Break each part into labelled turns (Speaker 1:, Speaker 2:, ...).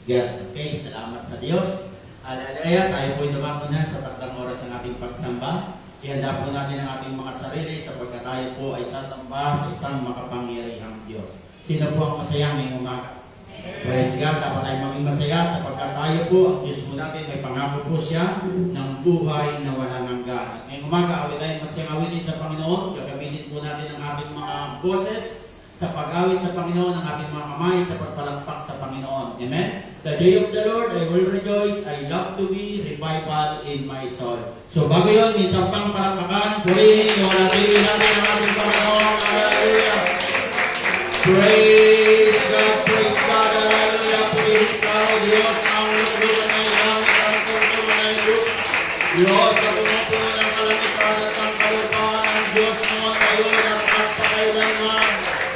Speaker 1: God. Okay, salamat sa Diyos. Hallelujah, tayo po'y dumako na sa takdang oras ng ating pagsamba. Ihanda po natin ang ating mga sarili sapagkat tayo po ay sasamba sa isang makapangyarihang Diyos. Sino po ang masaya ngayong umaga? Praise God, dapat tayo maging masaya sapagkat tayo po, ang Diyos po natin, may pangako po siya ng buhay na walang hanggan. At ngayong umaga, awit tayo masayang awitin sa Panginoon. Gagamitin po natin ang ating mga boses sa pag-awit sa Panginoon, ang ating mga kamay sa pagpalakpak sa Panginoon. Amen? The day of the Lord, I will rejoice. I love to be revival in my soul. So bago yun, minsan pang palakpakan, purihin, natin natin ang ating Panginoon. Hallelujah! Praise God, hallelujah! Purihin ka, O Diyos, ang lukulan na ilang, ang kulturan na ilang. Diyos, sa pumupuno ng kalamitan at ang kalupaan ng Diyos mo, ngayon at magpakailanman.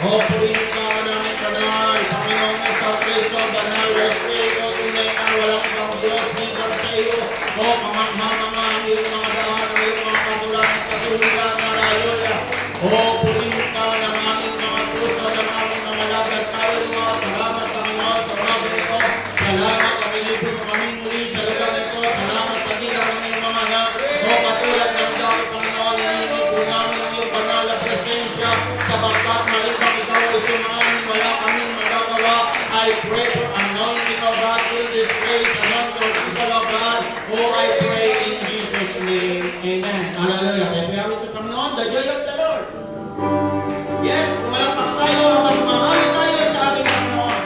Speaker 1: O purihin ka namin kanal, Panginoon sa Kristo, banal, respeto, tunay na walang ibang Diyos, minsan sa iyo. O kamangha-mangha ang iyong mga daan, ang iyong mga katulan at katulugan, hallelujah. O purihin ka ng aming mga puso, ng aming mga lagat, tayo mga salamat, Panginoon, sa mga ito. Salamat at inipon mo kaming muli sa lugar nito. Salamat sa kita ng iyong mga anak. O katulad ng dami, Panginoon, inipon namin ang iyong banal na presensya, sapagkat malibang ikaw ay sumahan, wala kaming magagawa. I pray for anointing of God to this place, anointing of people of God. Oh, I pray in Jesus' name. Amen. Hallelujah. Kaya sa Panginoon, the joy of the Lord. Yes, malapang tayo, magmamahal tayo sa ating Panginoon.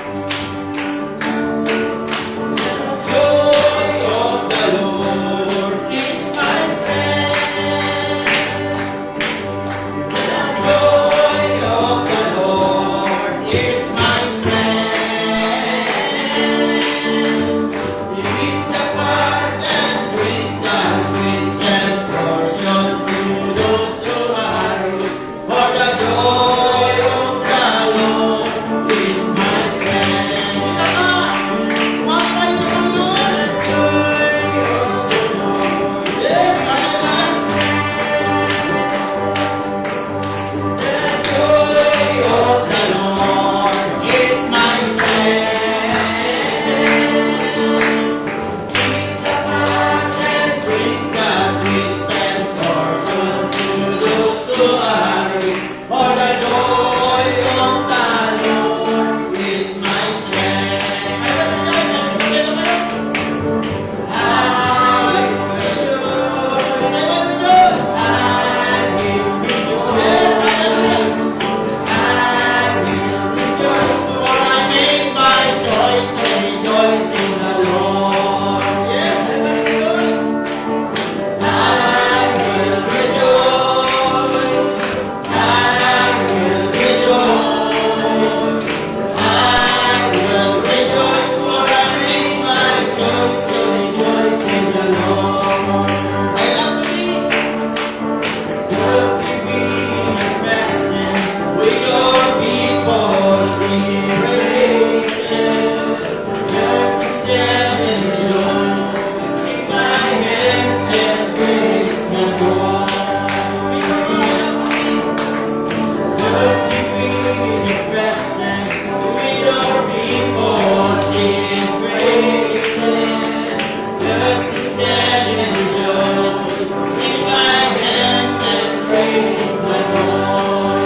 Speaker 1: The joy of the Lord is my strength. The joy of the Lord is my strength. Eat the part and drink the sweet and portion to those who are rich. For the joy of the Lord is my strength. Mamay sa Panginoon. Yes, hallelujah. The joy of the Lord is my strength. Eat the part and drink the sweet and portion to those who are rich. For the joy of the Lord is my strength. I will rejoice. Yes, hallelujah. For I made my choice to rejoice in the Lord. Yes, I will rejoice. I will rejoice. I will rejoice. I will rejoice. For I made my choice to rejoice in the Lord. I love to be good to be in your presence with your people singing praises. Let me stand and rejoice. Lift my hands and praise the Lord. Good to be in your presence with your people singing praises. Let me stand and rejoice. Lift my hands and praise my Lord.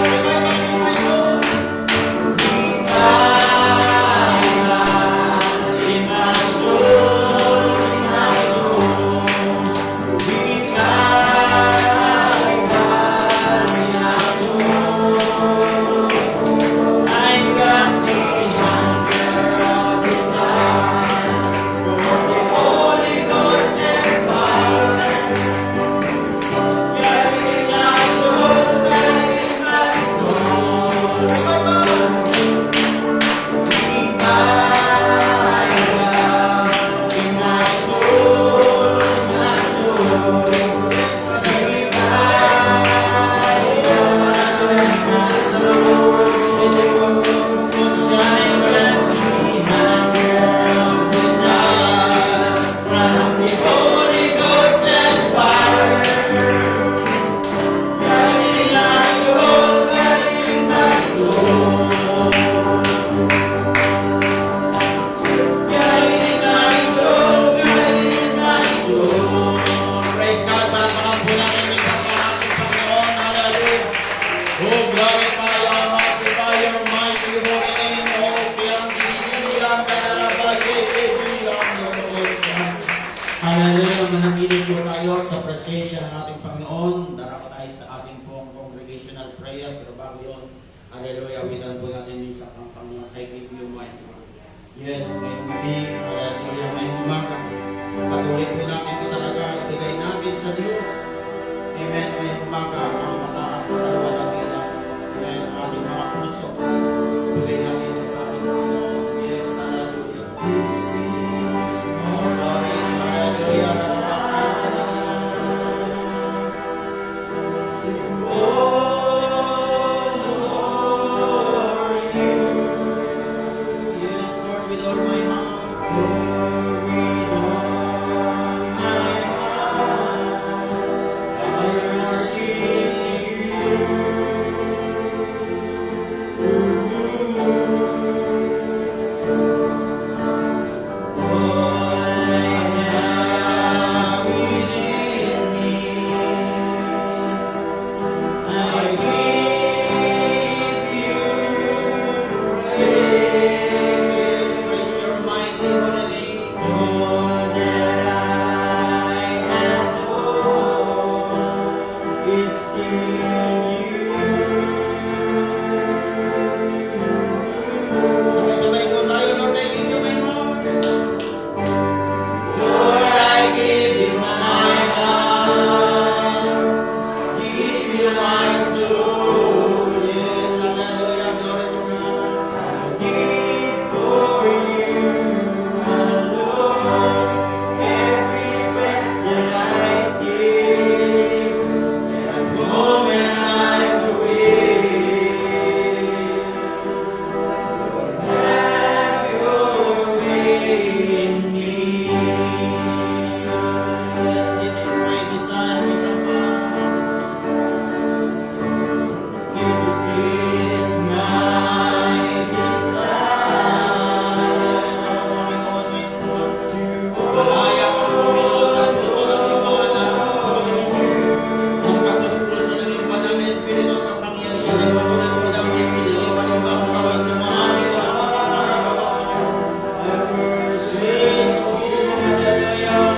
Speaker 1: Yes, ngayong gabi, hallelujah, ngayong umaga. Patuloy po natin ito talaga, ibigay natin sa Diyos. Amen, ngayong umaga, ang mataas na kalawalagian. Amen, ang ating mga puso. Ibigay natin ito sa ating Panginoon. Yes, hallelujah. This is my life. Hallelujah. Yes, Lord, with all my heart. Sabay-sabay po tayo, Lord, I give you my heart. Lord, I give you my heart. Give you my soul. Yes, hallelujah, glory to God. I give for you, my Lord, every breath that I take, every moment I'm awake. Have your way in me. Yes, this is my desire, Miss Amar. This is my desire. Sa Panginoon ngayong umaga. Malaya ang Panginoon sa puso ng iyong mga anak, Panginoon. Ang kapuspusan ng iyong banal na Espiritu at kapangyarihan ay pamulat mo ng pinili panibang kaway sa mga aming mga magagawa. Yes, hallelujah.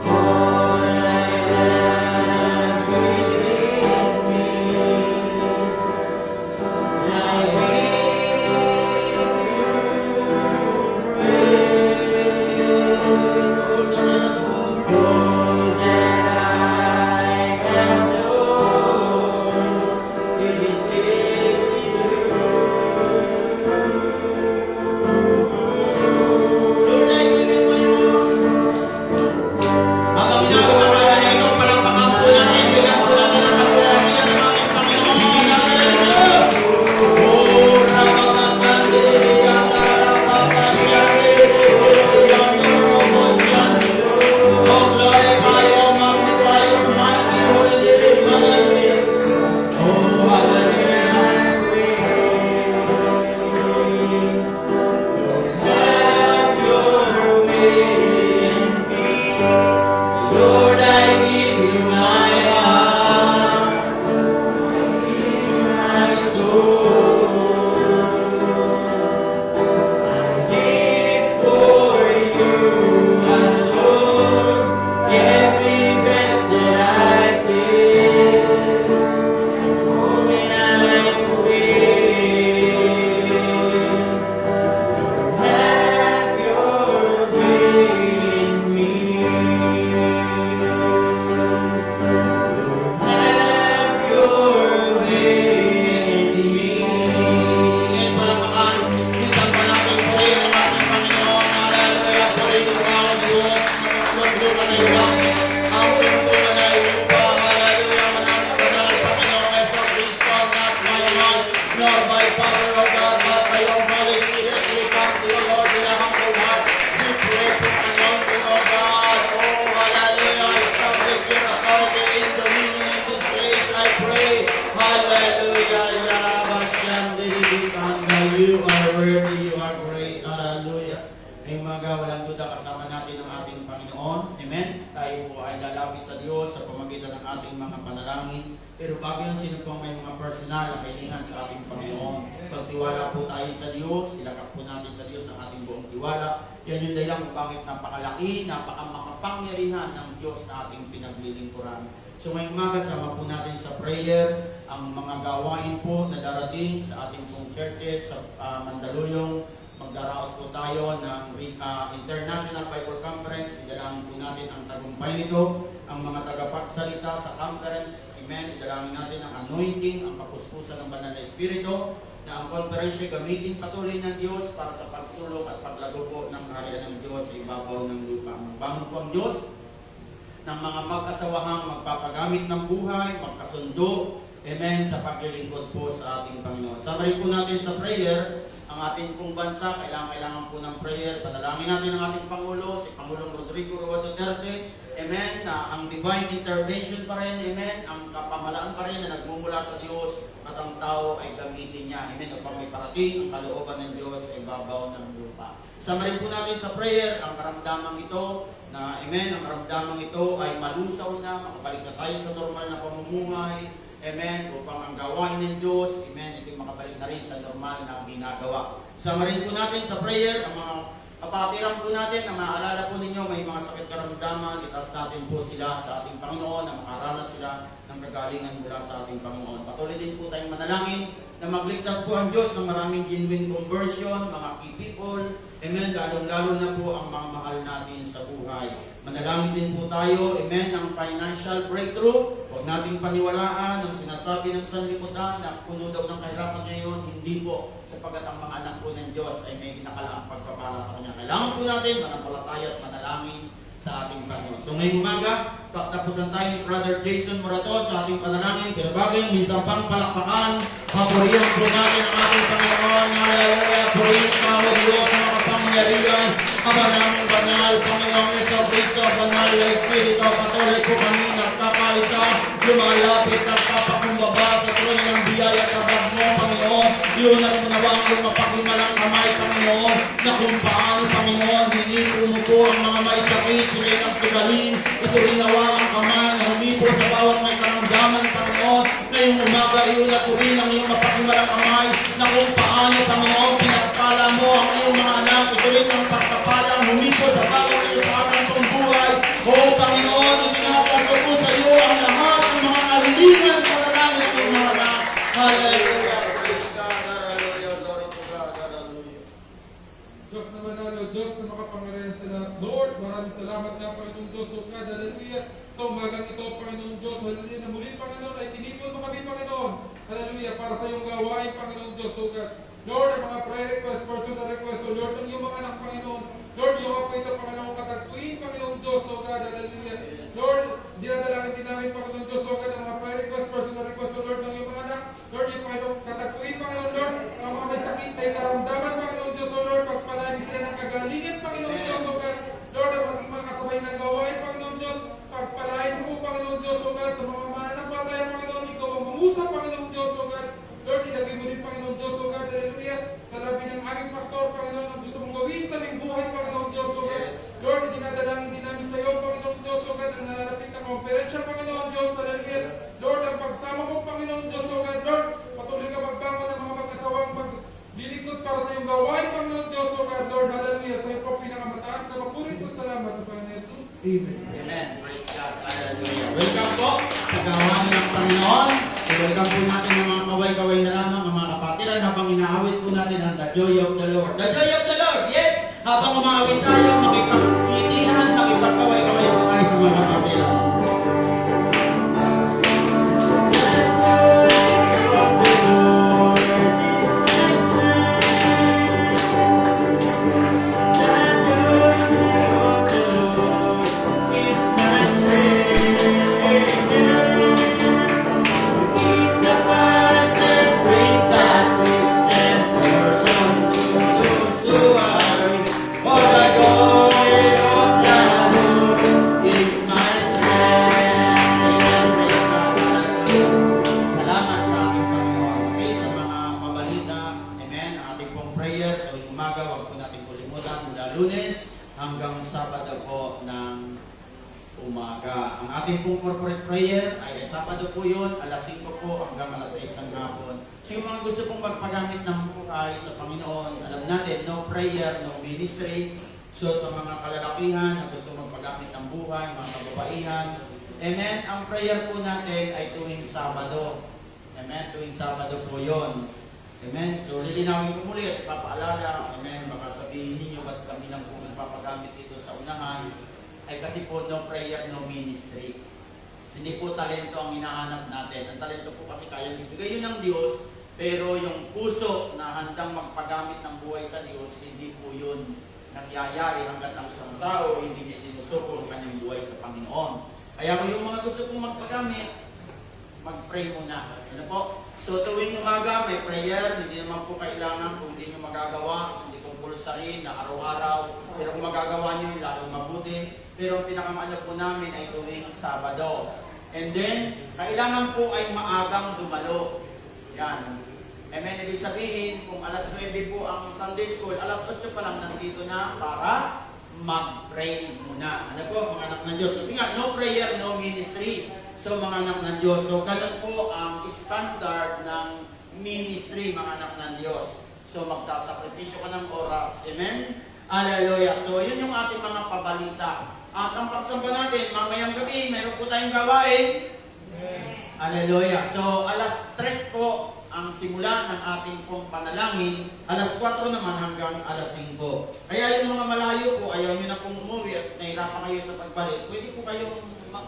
Speaker 1: All I have within me, I give you praise. All that I adore is in you. Lord, I give you my heart. Habang inaunawaan niyo ito, palakpakan po natin, bigyan po natin ang kalooban ng aming Panginoon. Hallelujah! Oh, Ramamagandiriya, Tarapapasyaniri, Yandorobosyaniri. Oh, glorify, oh, magnify your mighty holy name. Hallelujah! Oh, hallelujah! Have your way in me. Lord, I give you my heart, give you my soul. I give for you, my Lord, every breath that I take, when I'm awake. Have your way in me. Have your way in me. Yes, palakpakan. Isang malaking purihin ang ating Panginoon. Hallelujah. Purihin ko ang Diyos. Maglupa na iba. Ang paglupa na iba. Hallelujah. Manang kanal, Panginoon Jesucristo, not by might, nor by power of God, but by your Holy Spirit. We come to you, Lord, with a humble heart. We pray for anointing, O God. Oh, hallelujah. Establish your authority in dominion in this place, I pray. Hallelujah. Yarabasyandiribikanda. You are worthy, you are great. Hallelujah. Ngayong umaga, walang duda kasama natin ang ating Panginoon. Amen. Tayo po ay lalapit sa Diyos sa pamagitan ng ating mga panalangin. Pero bago yan, sino pong may mga personal na kailangan sa ating Panginoon? Pagtiwala po tayo sa Diyos, ilakap po natin sa Diyos ang ating buong tiwala. Yan yung dahilan kung bakit napakalaki, napakamakapangyarihan
Speaker 2: kapangyarihan ng Diyos na ating pinaglilingkuran. So ngayong umaga, sama po natin sa prayer ang mga gawain po na darating sa ating pong churches sa Mandaluyong. Magdaraos po tayo ng International Bible Conference. Idalangin po natin ang tagumpay nito, ang mga tagapagsalita sa conference. Amen. Idalangin natin ang anointing, ang kapuspusan ng Banal na Espiritu, na ang konferensya gamitin patuloy ng Diyos para sa pagsulong at paglago po ng kaharian ng Diyos sa ibabaw ng lupa. Bangon po ang Diyos ng mga mag-asawahang magpapagamit ng buhay, magkasundo, amen, sa paglilingkod po sa ating Panginoon. Sabay po natin sa prayer ang ating pong bansa, kailangan po ng prayer. Panalangin natin ang ating Pangulo, si Pangulong Rodrigo Roa Duterte, amen, na ang divine intervention pa rin, amen, ang kapamalaan pa rin na nagmumula sa Diyos at ang tao ay gamitin niya, amen, upang may parating ang kalooban ng Diyos sa ibabaw ng lupa. Samarin po natin sa prayer ang karamdamang ito, na amen, ang karamdamang ito ay malusaw na, makabalik na tayo sa normal na pamumuhay, amen, upang ang gawain ng Diyos, amen, ito makabalik na rin sa normal na ginagawa. Samarin po natin sa prayer ang mga kapatiran po natin na maalala po ninyo may mga sakit karamdaman, itaas natin po sila sa ating Panginoon, na makaranas sila ng kagalingan mula sa ating Panginoon. Patuloy din po tayong manalangin na magligtas po ang Diyos ng maraming genuine conversion, mga key people, amen, lalong-lalo na po ang mga mahal natin sa buhay. Manalangin din po tayo, amen, ng financial breakthrough. Huwag nating paniwalaan ang sinasabi ng sanlibutan na puno daw ng kahirapan ngayon. Hindi po, sapagat ang mga anak po ng Diyos ay may kinakalaang pagpapala sa Kanya. Kailangan po natin manampalataya at manalangin sa ating Panginoon. So ngayong umaga, tapusan tayo ni Brother Jason Morato sa ating panalangin. Pero bago yung minsan pang palakpakan, papurihan po natin ang ating Panginoon. Hallelujah! Purihin ang Diyos sa mga pangyarihan. Kabanang banal, Panginoong Jesucristo, banal na Espiritu, patuloy po kami nagkakaisa, lumalapit at papakumbaba sa trono ng biyaya at abag mo, Panginoon. Yun ang munawang mapakimalang kamay, Panginoon, na kung paano, Panginoon, hinipuno po ang mga may sakit, sila nagsigaling, ito rin nawa ang kamay na humipo sa bawat may karamdaman, Panginoon. Ngayong umaga, iyon at rin ang iyong mapakimalang kamay, na kung paano, Panginoon, pinagpala mo ang iyong mga anak, ito rin ang pagpapalang humipo sa bawat kailangan ng buhay. O Panginoon, itinapaso po sa iyo ang lahat ng mga kalilingan para lang ng iyong mga anak. Hallelujah. Praise God. Hallelujah. Glory to God. Hallelujah.
Speaker 3: Diyos na manalo, Diyos na makapangyarihan sa lahat. Lord, maraming salamat nga, Panginoong Diyos, o God, hallelujah. Sa umagang ito, Panginoong Diyos, hallelujah, na muli, Panginoon, ay tinipon mo kami, Panginoon, hallelujah, para sa iyong gawain, Panginoong Diyos, o God. Lord, ang mga prayer request, personal request, o Lord, ang iyong mga anak, Panginoon, Lord, yung mga po ito, Panginoon, katagpuin, Panginoong Diyos, o God, hallelujah. Lord, dinadalangin din namin, Panginoong Diyos, o God, ang mga prayer request, personal request, o Lord, ng iyong mga anak, Lord, yung Panginoon, katagpuin, Panginoon, Lord, ang mga may sakit, may karamdaman, Panginoong Diyos, o Lord, pagpalain sila ng kagalingan, Panginoong Diyos, o God, Lord, ang mga kasabay ng gawain, Panginoong Diyos, pagpalain mo, Panginoong Diyos, o God, sa mga mananampalataya, Panginoon, ikaw ang mangusap, Panginoong Diyos, o God, Lord, ilagay mo rin, Panginoong Diyos, o God, hallelujah, sa labi ng aming pastor, Panginoon, ang gusto mong gawin sa aming buhay, Panginoong Diyos, o God, Lord, dinadalangin din namin sa iyo, Panginoong Diyos, o God, ang nalalapit na konferensya, Panginoong Diyos, hallelujah, Lord, ang pagsama mo, Panginoong Diyos, o God, Lord, patuloy ka magbangon ng mga mag-asawang maglilingkod para sa iyong gawain, Panginoong Diyos, o God, Lord, hallelujah, sa iyo po pinakamataas na mapurit at salamat, Panginoon Jesus. Amen.
Speaker 2: Amen. Praise God. Hallelujah. Welcome po sa gawain ng Panginoon. Welcome po natin ang mga kaway-kaway na lamang, ang mga kapatiran, habang inaawit po natin ang The Joy of the Lord. The Joy of the Lord, yes! Habang umaawit tayo, makipagkitihan, makipagkaway-kaway po tayo sa mga kapatiran. Hanggang Sabado po ng umaga. Ang ating pong corporate prayer ay Sabado po yun, alas 5 po hanggang alas 6 ng hapon. So yung mga gusto pong magpagamit ng buhay sa Panginoon, alam natin, no prayer, no ministry. So sa mga kalalakihan na gusto magpagamit ng buhay, mga kababaihan, amen, ang prayer po natin ay tuwing Sabado. Amen, tuwing Sabado po yon. Amen, so lilinawin ko muli at papaalala, amen, baka sabihin ninyo ba't kami lang po magpapagamit dito sa unahan, ay kasi po no prayer, no ministry. Hindi po talento ang hinahanap natin. Ang talento po kasi kayang ibigay yun ng Diyos, pero yung puso na handang magpagamit ng buhay sa Diyos, hindi po yun nangyayari hanggat ang isang tao hindi niya sinusuko ang kanyang buhay sa Panginoon. Kaya kung yung mga gusto pong magpagamit, mag-pray muna. Ano po? So tuwing umaga may prayer, hindi naman po kailangan kung hindi nyo magagawa, hindi compulsory na araw-araw, pero kung magagawa nyo, lalong mabuti. Pero ang pinakamaano po namin ay tuwing Sabado. And then, kailangan po ay maagang dumalo. Yan. Amen. Ibig sabihin, kung alas 9 po ang Sunday School, alas 8 pa lang nandito na para mag-pray muna. Ano po, mga anak ng Diyos? Kasi nga, no prayer, no ministry. So, mga anak ng Diyos. So, ganun po ang standard ng ministry, mga anak ng Diyos. So, magsasakripisyo ka ng oras. Amen? Hallelujah. So, yun yung ating mga pabalita. At ang pagsamba natin, mamayang gabi, meron po tayong gawain. Hallelujah. So, alas 3 po ang simula ng ating pong panalangin, alas 4 naman hanggang alas 5. Kaya yung mga malayo po, ayaw nyo na pong umuwi at nahirapan kayo sa pagbalik, pwede po kayong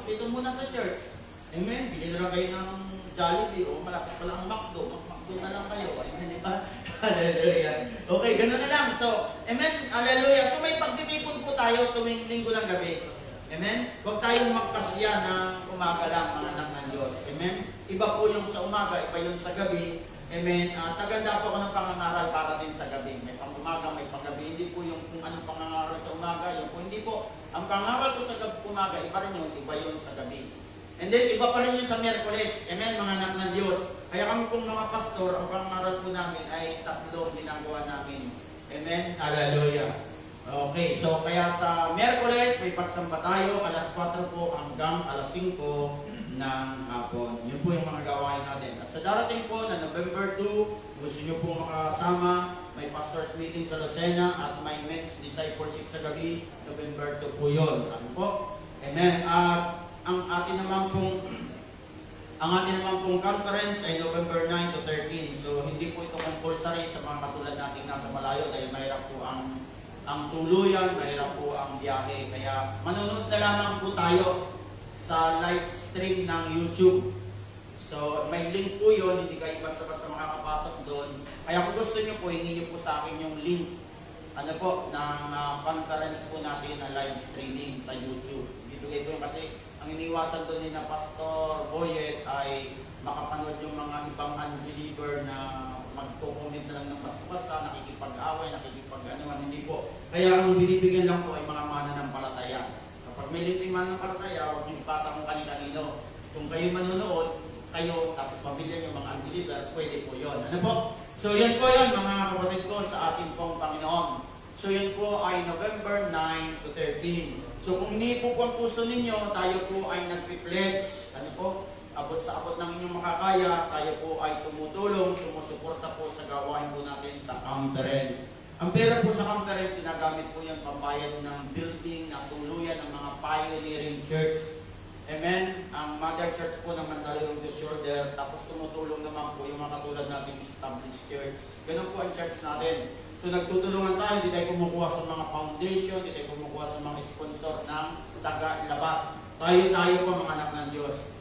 Speaker 2: dito muna sa church. Amen? Bili na lang kayo ng Jollibee o malapit pa lang ang McDo. McDo na lang kayo. Amen? Diba? Hallelujah. Okay, ganoon na lang. So, amen? Hallelujah. So, may pagtitipon po tayo tuwing linggo ng gabi. Amen? Huwag tayong magkasya ng umaga lang, mga anak ng Diyos. Amen? Iba po yung sa umaga, iba yung sa gabi. Amen? Taganda po ako ng pangangaral para din sa gabi. May pang-umaga, may pang-gabi. Hindi po yung kung anong pangangaral sa umaga, yung po hindi po. Ang pangangaral ko sa umaga, iba rin yun, iba yun sa gabi. And then, iba pa rin yun sa Miyerkules. Amen, mga anak ng Diyos. Kaya kami pong mga pastor, ang pangangaral po namin ay 3 ginagawa namin. Amen? Hallelujah. Okay, so kaya sa Miyerkules, may pagsamba tayo, alas 4 po hanggang alas 5 ng hapon. Yun po yung mga gawain natin. At sa darating po na November 2, gusto nyo po makasama, may pastors meeting sa Lucena at may men's discipleship sa gabi, November 2 po yun. Ano po? Amen. At ang atin naman pong conference ay November 9 to 13. So hindi po ito compulsory sa mga katulad nating nasa malayo dahil mahirap po ang tuluyan, mahirap po ang biyahe. Kaya manonood na lamang po tayo sa live stream ng YouTube. So may link po yun, hindi kayo basta-basta makakapasok doon. Kaya kung gusto nyo po, hingi nyo po sa akin yung link ng conference po natin na live streaming sa YouTube. Ibigay ko yun kasi ang iniwasan doon ni na Pastor Boyet ay makapanood yung mga ibang unbeliever na magko-comment na lang ng basta-basta, nakikipag-away, nakikipag-anuan, hindi po. Kaya ang binibigyan lang po ay mga mananampalataya. Kapag may linting mananampalataya, huwag niyo ipasa kung kanino. Kung kayo manonood, kayo, tapos pamilya niyo mga unbeliever, pwede po yun. Ano po? So yan po yun, mga kapatid ko, sa ating pong Panginoon. So yan po ay November 9 to 13. So kung hindi po ang puso ninyo, tayo po ay nagpi-pledge, ano po? Abot sa abot ng inyong makakaya, tayo po ay tumutulong, sumusuporta po sa gawain po natin sa conference. Ang pera po sa conference, ginagamit po yan pambayad ng building, na tuluyan ng mga pioneering church. Amen? Ang mother church po ng Mandaluyong the Shoulder, tapos tumutulong naman po yung mga katulad nating established church. Ganun po ang church natin. So nagtutulungan tayo, hindi tayo kumukuha sa mga foundation, hindi tayo kumukuha sa mga sponsor ng taga-labas. Tayo po mga anak ng Diyos.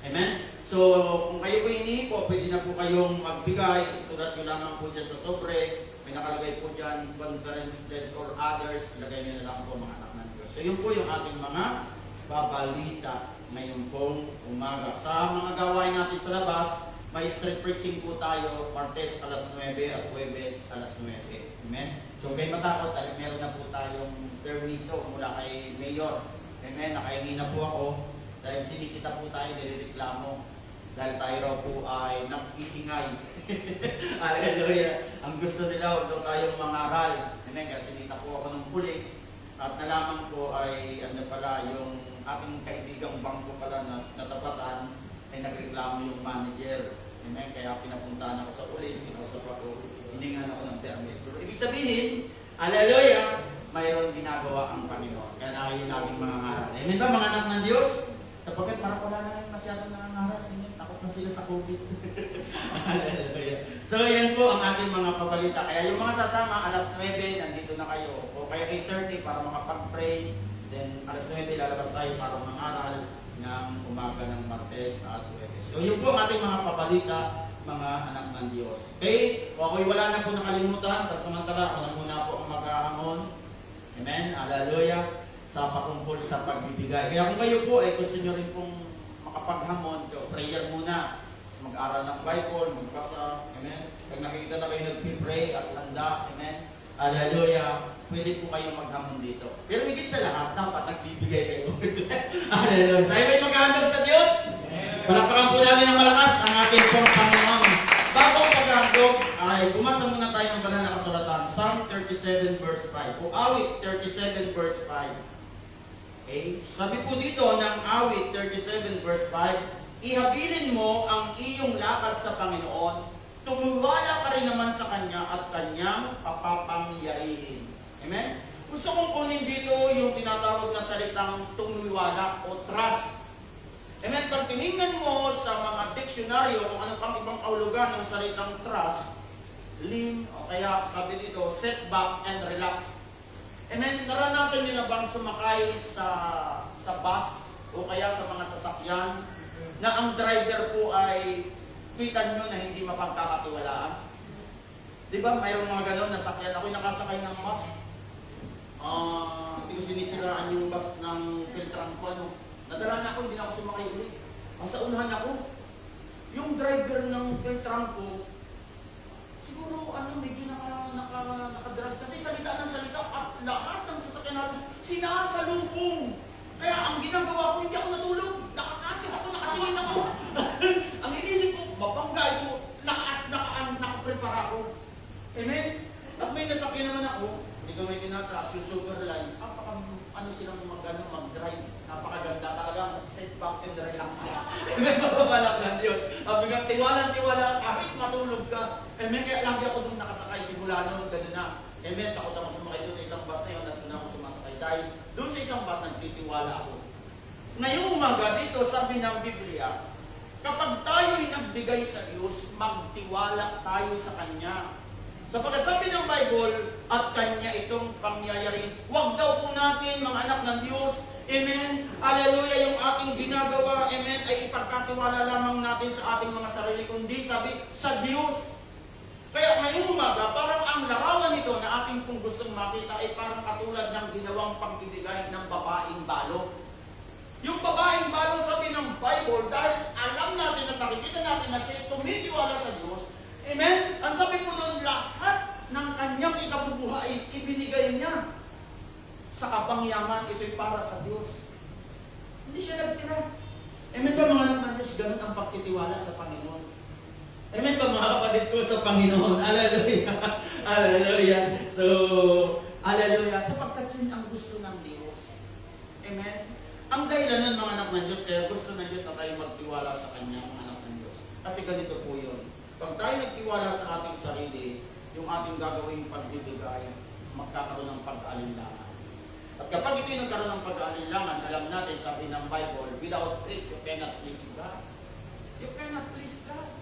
Speaker 2: Amen? So, kung kayo po hinihingi po, pwede na po kayong magbigay. Sulat nyo lamang po dyan sa sobre. May nakalagay po dyan, conference pledge or others. Ilagay nyo na lang po mga anak ng Diyos. So, yun po yung ating mga babalita ngayon pong umaga. Sa mga gawain natin sa labas, may street preaching po tayo, Martes alas 9 at Huwebes alas 9. Amen? So, kayo matakot, dahil meron na po tayong permiso mula kay Mayor. Amen? Nakahingi na po ako. Dahil sinisita po tayo, nireklamo. Dahil tayo raw po ay nag-iingay. Hallelujah. Ang gusto nila, huwag daw tayong mangaral. Amen? Kaya sinita po ako ng pulis. At nalaman ko ay, yung aking kaibigang bangko pala na natapatan, ay nagreklamo yung manager. Amen? Kaya pinapuntahan ako sa pulis, kinausap ako, hiningan ako ng permit. Pero ibig sabihin, hallelujah, mayroon ginagawa ang Panginoon. Kaya tayo laging mga ngaral. Amen ba mga anak ng Diyos? Sapagkat parang wala na rin masyadong nangangaral. Amen. Takot na sila sa COVID. So yan po ang ating mga pabalita. Kaya yung mga sasama, alas 9, nandito na kayo. O kaya 8:30 para makapag-pray. Then alas 9, lalabas tayo para mangaral ng umaga ng Martes at Huwebes. So yun po ang ating mga pabalita, mga anak ng Diyos. Okay? O ako'y wala na po nakalimutan. Samantala, ako na muna po ang maghahamon. Amen? Hallelujah. Sa patungkol sa pagbibigay. Kaya kung kayo po ay gusto nyo rin pong makapaghamon, so prayer muna. So mag-aral ng Bible, magbasa. Amen? Pag nakikita na kayo nagpipray at handa. Amen? Hallelujah. Pwede po kayong maghamon dito. Pero higit sa lahat, dapat nagbibigay kayo. Hallelujah. Tayo ba'y maghahandog sa Diyos? Palakpakan po natin ng malakas ang ating pong Panginoon. Bago paghahandog, ay bumasa muna tayo ng banal na kasulatan. Psalm 37 verse 5. O awit 37 verse 5. Okay? Sabi po dito ng awit 37 verse 5, ihabilin mo ang iyong lakad sa Panginoon, tumuwala ka rin naman sa Kanya at Kanyang papapangyarihin. Amen? Gusto kong kunin dito yung tinatawag na salitang tumuwala o trust. Amen? Pag tinignan mo sa mga diksyonaryo kung ano pang ibang kahulugan ng salitang trust, lean o kaya sabi dito, set back and relax. Amen? Naranasan niyo na bang sumakay sa bus o kaya sa mga sasakyan na ang driver po ay kita nyo na hindi mapagkakatiwalaan? Di ba? Mayroong mga ganon na sakyan. Ako'y nakasakay ng bus. Hindi ko sinisiraan yung bus ng filtran ko. Ano? Nadala na ako, hindi na ako sumakay ulit. Sa unahan ako. Yung driver ng filtran ko, siguro medyo nakadrag. Kasi salita ng salita at lahat ng sasakyan halos sinasalubong. Kaya ang ginagawa ko, hindi ako natulog. Nakakatin ako, nakatingin ako. Ang inisip ko, mabangga ito. Nakaprepare ako. Amen? At may nasakyan naman ako. Hindi ko may tinatras, yung super lines. Ano silang mag-drive. Napakaganda talaga. Sit back and relax na. Amen? Mababalak ng Diyos. Biglang tiwalang-tiwala. Kahit matulog ka. Amen? Kaya lagi ako doon nakasakay. Simula noon, gano'n na. Amen? Takot ako sumakay doon sa isang bus na yun. At doon ako sumasakay. Dahil doon sa isang bus, nagtitiwala ako. Ngayong umaga dito, sabi ng Biblia, kapag tayo'y nagbigay sa Diyos, magtiwala tayo sa Kanya. Sapagkat sabi ng Bible, at Kanya itong pangyayarin. Huwag daw po natin, mga anak ng Diyos, amen, hallelujah, yung ating ginagawa, amen, ay ipagkatiwala lamang natin sa ating mga sarili, kundi sabi, sa Diyos. Kaya ngayong umaga, parang ang larawan nito na ating pong gustong makita ay parang katulad ng ginawang pagbibigay ng babaeng balo. Yung babaeng balo, sabi ng Bible, dahil alam natin at nakikita natin na siya tumitiwala sa Diyos, amen? Ang sabi po doon, lahat ng kanyang ikabubuhay, ibinigay niya. Sa kapangyaman, ito'y para sa Diyos. Hindi siya nagtira. Amen ba mga anak ng Diyos? Ganun ang pagtitiwala sa Panginoon. Amen ba mga kapatid ko sa Panginoon? Hallelujah. Hallelujah. So, hallelujah. Sapagkat yun ang gusto ng Diyos. Amen? Ang dahilan ng mga anak ng Diyos, kaya gusto ng Diyos na tayo magtiwala sa Kanya, mga anak ng Diyos. Kasi ganito po yun. Pag tayo nagtiwala sa ating sarili, yung ating gagawing pagbibigay, magkakaroon ng pag-alinlangan. At kapag ito'y nagkaroon ng pag-alinlangan, alam natin, sabi ng Bible, without faith, you cannot please God. You cannot please God.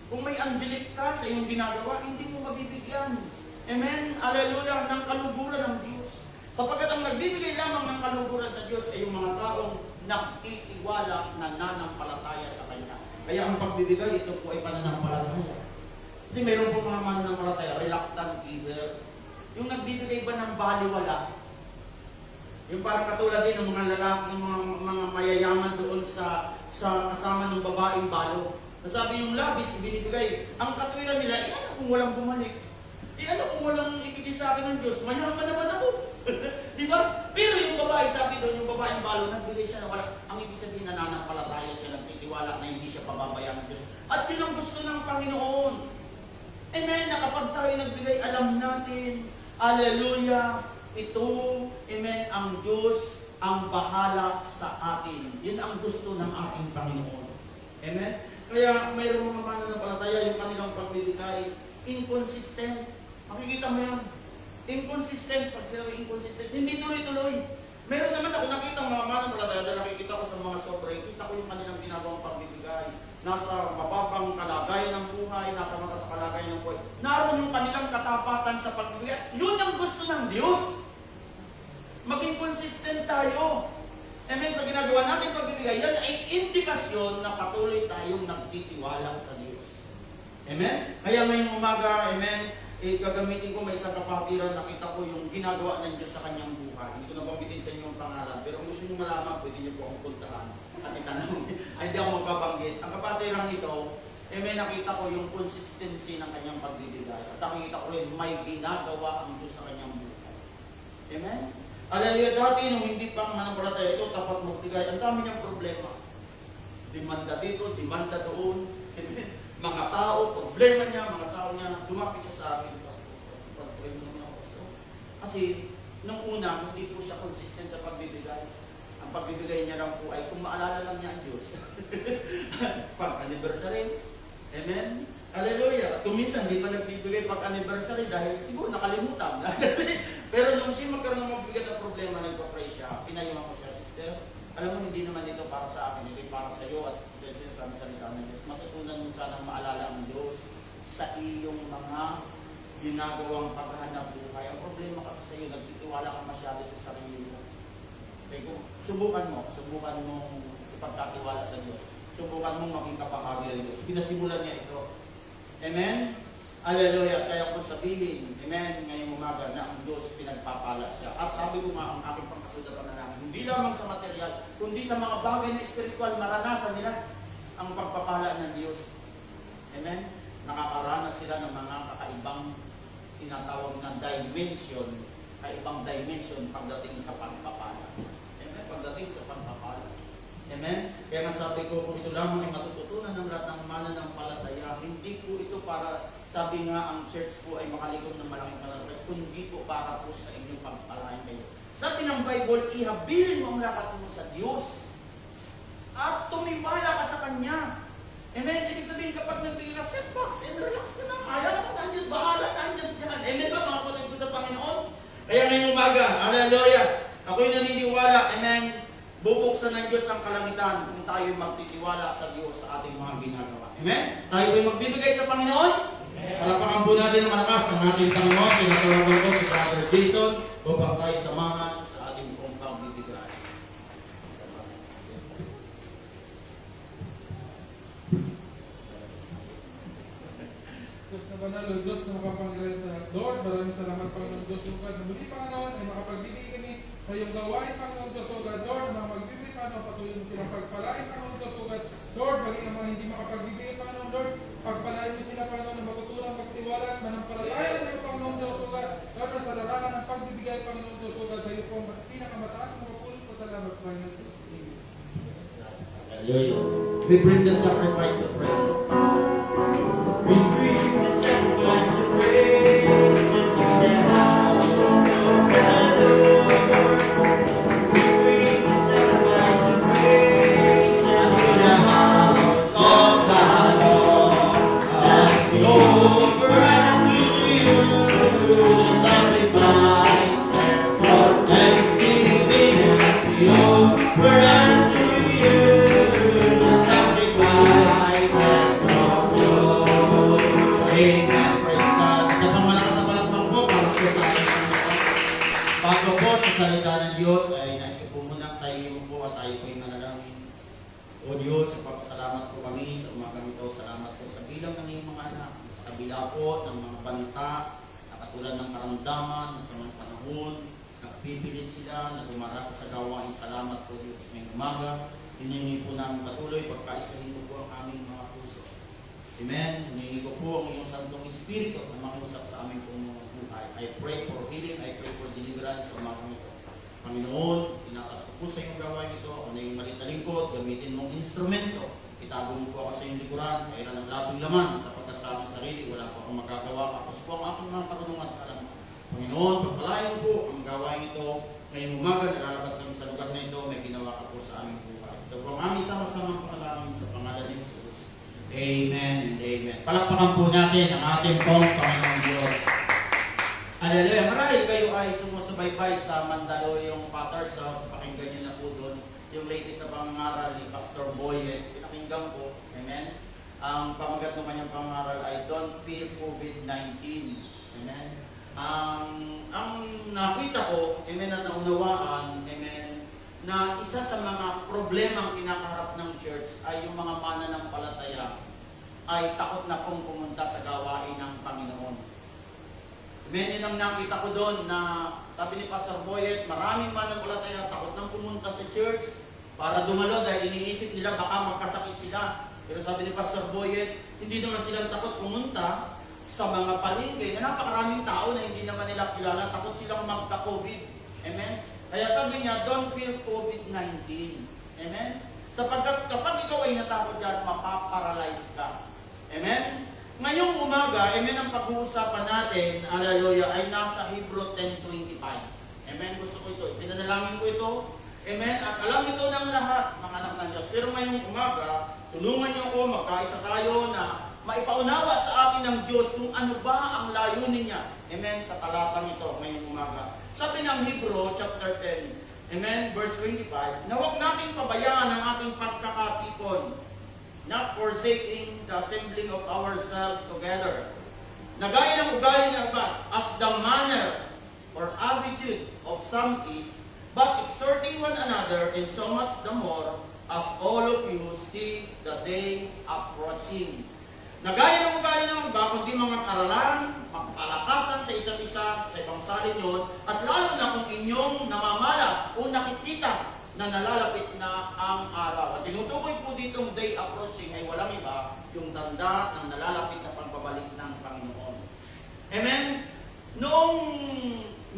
Speaker 2: Kung may unbelief ka sa iyong ginagawa, hindi mo mabibigyan. Amen? Hallelujah, ng kaluguran ng Diyos. Sapagkat ang nagbibigay lamang ng kaluguran sa Diyos ay yung mga taong nagtitiwala na nanampalataya sa Kanya. Kaya ang pagbibigay, ito po ay pananampalataya. Kasi mayroon po mga mananampalataya, reluctant giver. Yung nagbibigay ba ng baliwala? Yung parang katulad din ng mga lalaki, ng mga mayayaman doon sa kasama ng babaeng balo. Nasabi yung labis, ibinibigay. Ang katwiran nila, ano kung walang bumalik? Ano kung walang ibigay sa akin ng Diyos? Mayaman naman ako. Di ba? Pero yung babae, sabi doon, yung babaeng balo, nagbigay siya na wala. Ang ibig sabihin, nananampalataya siya, nagtitiwala na hindi siya pababayaan ng Diyos. At yun ang gusto ng Panginoon. Amen, na kapag tayo nagbigay, alam natin, hallelujah, ito, amen, ang Diyos ang bahala sa atin. Yun ang gusto ng ating Panginoon. Amen? Kaya mayroong mga mananampalataya, yung kanilang pagbibigay, inconsistent. Makikita mo yun. Inconsistent, pag sinabi inconsistent, hindi tuloy-tuloy. Meron naman ako nakita mga mananampalataya, nakikita ko sa mga sobra, kita ko yung kanilang ginagawang pagbibigay. Nasa mababang kalagayan ng buhay, nasa mataas sa kalagayan ng buhay. Naroon yung kanilang katapatan sa pagbibigay. Yun ang gusto ng Diyos. Maging consistent tayo. Amen, sa ginagawa natin pagbibigay, yan ay indikasyon na patuloy tayong nagtitiwala sa Diyos. Amen? Kaya ngayong umaga, amen, gagamitin ko may isang kapatiran, nakita ko yung ginagawa ng Diyos sa kanyang buhay. Hindi ko nabanggitin sa inyo ang pangalan, pero kung gusto nyo malaman, pwede nyo po akong puntahan at itanong. Ay, hindi ako magbabanggit. Ang kapatirang ito, amen, nakita ko yung consistency ng kanyang pagbibigay. At nakita ko rin, may ginagawa ang Diyos sa kanyang buhay. Amen? Hallelujah, dati nung hindi pang manampalataya ito, tapat magbigay, ang dami niyang problema. Demanda dito, demanda doon. Mga tao, problema niya, mga tao niya, lumapit siya sa akin, Pastor, pag-pray mo naman ako, Pastor. Kasi, nung una, hindi po siya consistent sa pagbibigay. Ang pagbibigay niya lang po ay kung maalala lang niya ang Diyos. Pag-anniversary, amen? Hallelujah. Tuminsan, di pa nagbibigay pag-anniversary dahil siguro nakalimutan. Pero nung siya magkaroon ng mabigat na problema, nagpa-pray siya, pinayuhan ko siya, Sister, alam mo, hindi naman ito para sa akin, hindi para sa iyo at dahil sinasabi sa ng Diyos. Matutunan mo sanang maalala ang Diyos sa iyong mga ginagawang paghahanap buhay. Ang problema kasi sa iyo, nagtitiwala ka masyado sa sarili mo. Okay, subukan mo ipagkatiwala sa Diyos. Subukan mo maging kapahagi ng Diyos. Pinasimulan niya ito. Amen? Hallelujah. Kaya kung sabihin, amen, ngayong umaga na ang Diyos pinagpapala siya. At sabi ko nga, ang aking pangkasudatan na namin, hindi lamang sa material, kundi sa mga bagay na spiritual, maranasan nila ang pagpapala ng Diyos. Amen? Nakakaranas sila ng mga kakaibang tinatawag na dimension, kaibang dimension pagdating sa pagpapala. Amen? Pagdating sa pagpapala. Amen? Kaya nga sabi ko, kung ito lamang ay matututunan ng lahat ng mananampalataya, hindi po ito para, sabi nga ang church po ay makalikom ng malaking pananampalataya, kundi po para po sa inyong pagpalain kayo. Sabi ng Bible, ihabilin mo ang lakas mo sa Diyos at tumibala ka sa Kanya. Amen? Ibig sabihin kapag nagbigay ka, sit back and relax ka lang. Ayaw mo na ang Diyos, bahala na ang Diyos dyan. Amen ba mga kapatid ko sa Panginoon? Kaya ngayong umaga, hallelujah, ako'y naniniwala, amen, bubuksan ng Diyos ang kalangitan kung tayo magtitiwala sa Diyos sa ating mga ginagawa. Amen? Tayo ay magbibigay sa Panginoon. Palakpakan po natin ang malakas ang ating Panginoon. Tinatawagan ko si Brother Jason upang tayo samahan sa ating pong pagbibigay.
Speaker 3: Diyos na banal, Diyos na makapangyarihan sa lahat. Lord, maraming salamat, Panginoon Diyos, O God, na muli, Panginoon, ay makapagbibigay kami sa iyong gawain, Panginoon Diyos, O God. Lord, na magbibigay, Panginoon, patuloy mo silang pagpalain, Panginoon Diyos, O God. Lord, maging ang mga hindi makapagbibigay, Panginoon, Lord, pagpalain mo sila, Panginoon, na matutulang magtiwala at manampalataya sa iyo, Panginoon Diyos, O God. Lord, na sa larangan ng pagbibigay, Panginoon Diyos, O God, sa iyo po ang pinakamataas na mapulot ko salamat, Panginoon Diyos.
Speaker 2: Hallelujah. We bring the sacrifice of praise.
Speaker 4: We bring the sacrifice of praise into the house of the Lord. We bring the sacrifice of praise into the house of the Lord. As we offer unto you the sacrifices for thanksgiving, as we offer unto you the sacrifices of joy.
Speaker 2: Amen. Praise God. Sa pamalakas sa palakpak po, para po sa ating Panginoon. Bago po sa salita ng Diyos, ay nais ko po muna tayo po at tayo po'y manalangin. O Diyos, ipapasalamat po kami sa umagang ito. Salamat po sa bilang ng iyong mga anak. Sa kabila po ng mga banta, na katulad ng karamdaman, sa mga panahon, nagpipilit sila, na dumarako sa gawain. Salamat po Diyos. Ngayong umaga, hiningi po namin patuloy, pagkaisahin mo po ang aming mga puso. Amen. Hiningi ko po ang iyong Santong Espiritu na mangusap sa aming pong mga buhay. I pray for healing, I pray for deliverance sa umagang ito. Panginoon, tinatas ko po sa iyong gawain ito. Ako na yung maliit na lingkod, gamitin mong instrumento. Itago mo po ako sa iyong likuran, mayroon ng labing laman, sapagkat sa aking sarili, wala po akong magagawa. Tapos po ang aking mga karunungan at alam. Panginoon, pagpalain mo po ang gawain ito. Ngayong umaga, nalalabas kami sa lugar na ito, may ginawa ka po sa aming buhay. Ito po ang aming sama-samang panalangin sa pangalan ni Jesus. Amen and amen. Palakpakan po natin ang ating pong Panginoon Diyos. Hallelujah. Marahil kayo ay sumusubaybay sa Mandaluyong Potter's House. Pakinggan nyo na po doon yung latest na pangaral ni Pastor Boyet. Pinakinggan ko. Amen. Ang pamagat ng kanyang pangaral ay Don't Fear COVID-19. Amen. Ang nakita ko, amen, at naunawaan, amen, na isa sa mga problemang kinakaharap ng church ay yung mga mananampalataya ay takot na pong pumunta sa gawain ng Panginoon. Amen, yun ang nakita ko doon na sabi ni Pastor Boyet, maraming mananampalataya takot nang pumunta sa church para dumalo dahil iniisip nila baka magkasakit sila. Pero sabi ni Pastor Boyet, hindi naman sila takot pumunta sa mga palengke na napakaraming tao na hindi naman nila kilala, takot silang magka-COVID. Amen? Kaya sabi niya, don't fear COVID-19. Amen? Sapagkat kapag ikaw ay natakot yan, mapaparalyze ka. Amen? Ngayong umaga, amen, ang pag-uusapan natin, hallelujah, ay nasa Hebrew 10:25. Amen? Gusto ko ito. Pinanalangin ko ito. Amen? At alam ito ng lahat, mga anak ng Diyos. Pero ngayong umaga, tulungan niyo ako, magkaisa tayo na maipaunawa sa atin ng Diyos kung ano ba ang layunin niya. Amen? Sa talatang ito ngayong umaga. Sabi ng Hebrew chapter 10, amen, verse 25, na huwag natin pabayaan ang ating pagkakatipon, not forsaking the assembling of ourselves together. Na gaya ng ugali ng iba, as the manner or attitude of some is, but exhorting one another, and so much the more, as all of you see the day approaching. Na gaya ng ugali ng iba, kundi mga karalan, magpalakasan sa isa't isa, sa ibang salin yun, at lalo na kung inyong namamalas o nakikita na nalalapit na ang araw. At tinutukoy po ditong day approaching ay walang iba, yung tanda ng nalalapit na pagbabalik ng Panginoon. Amen? Noong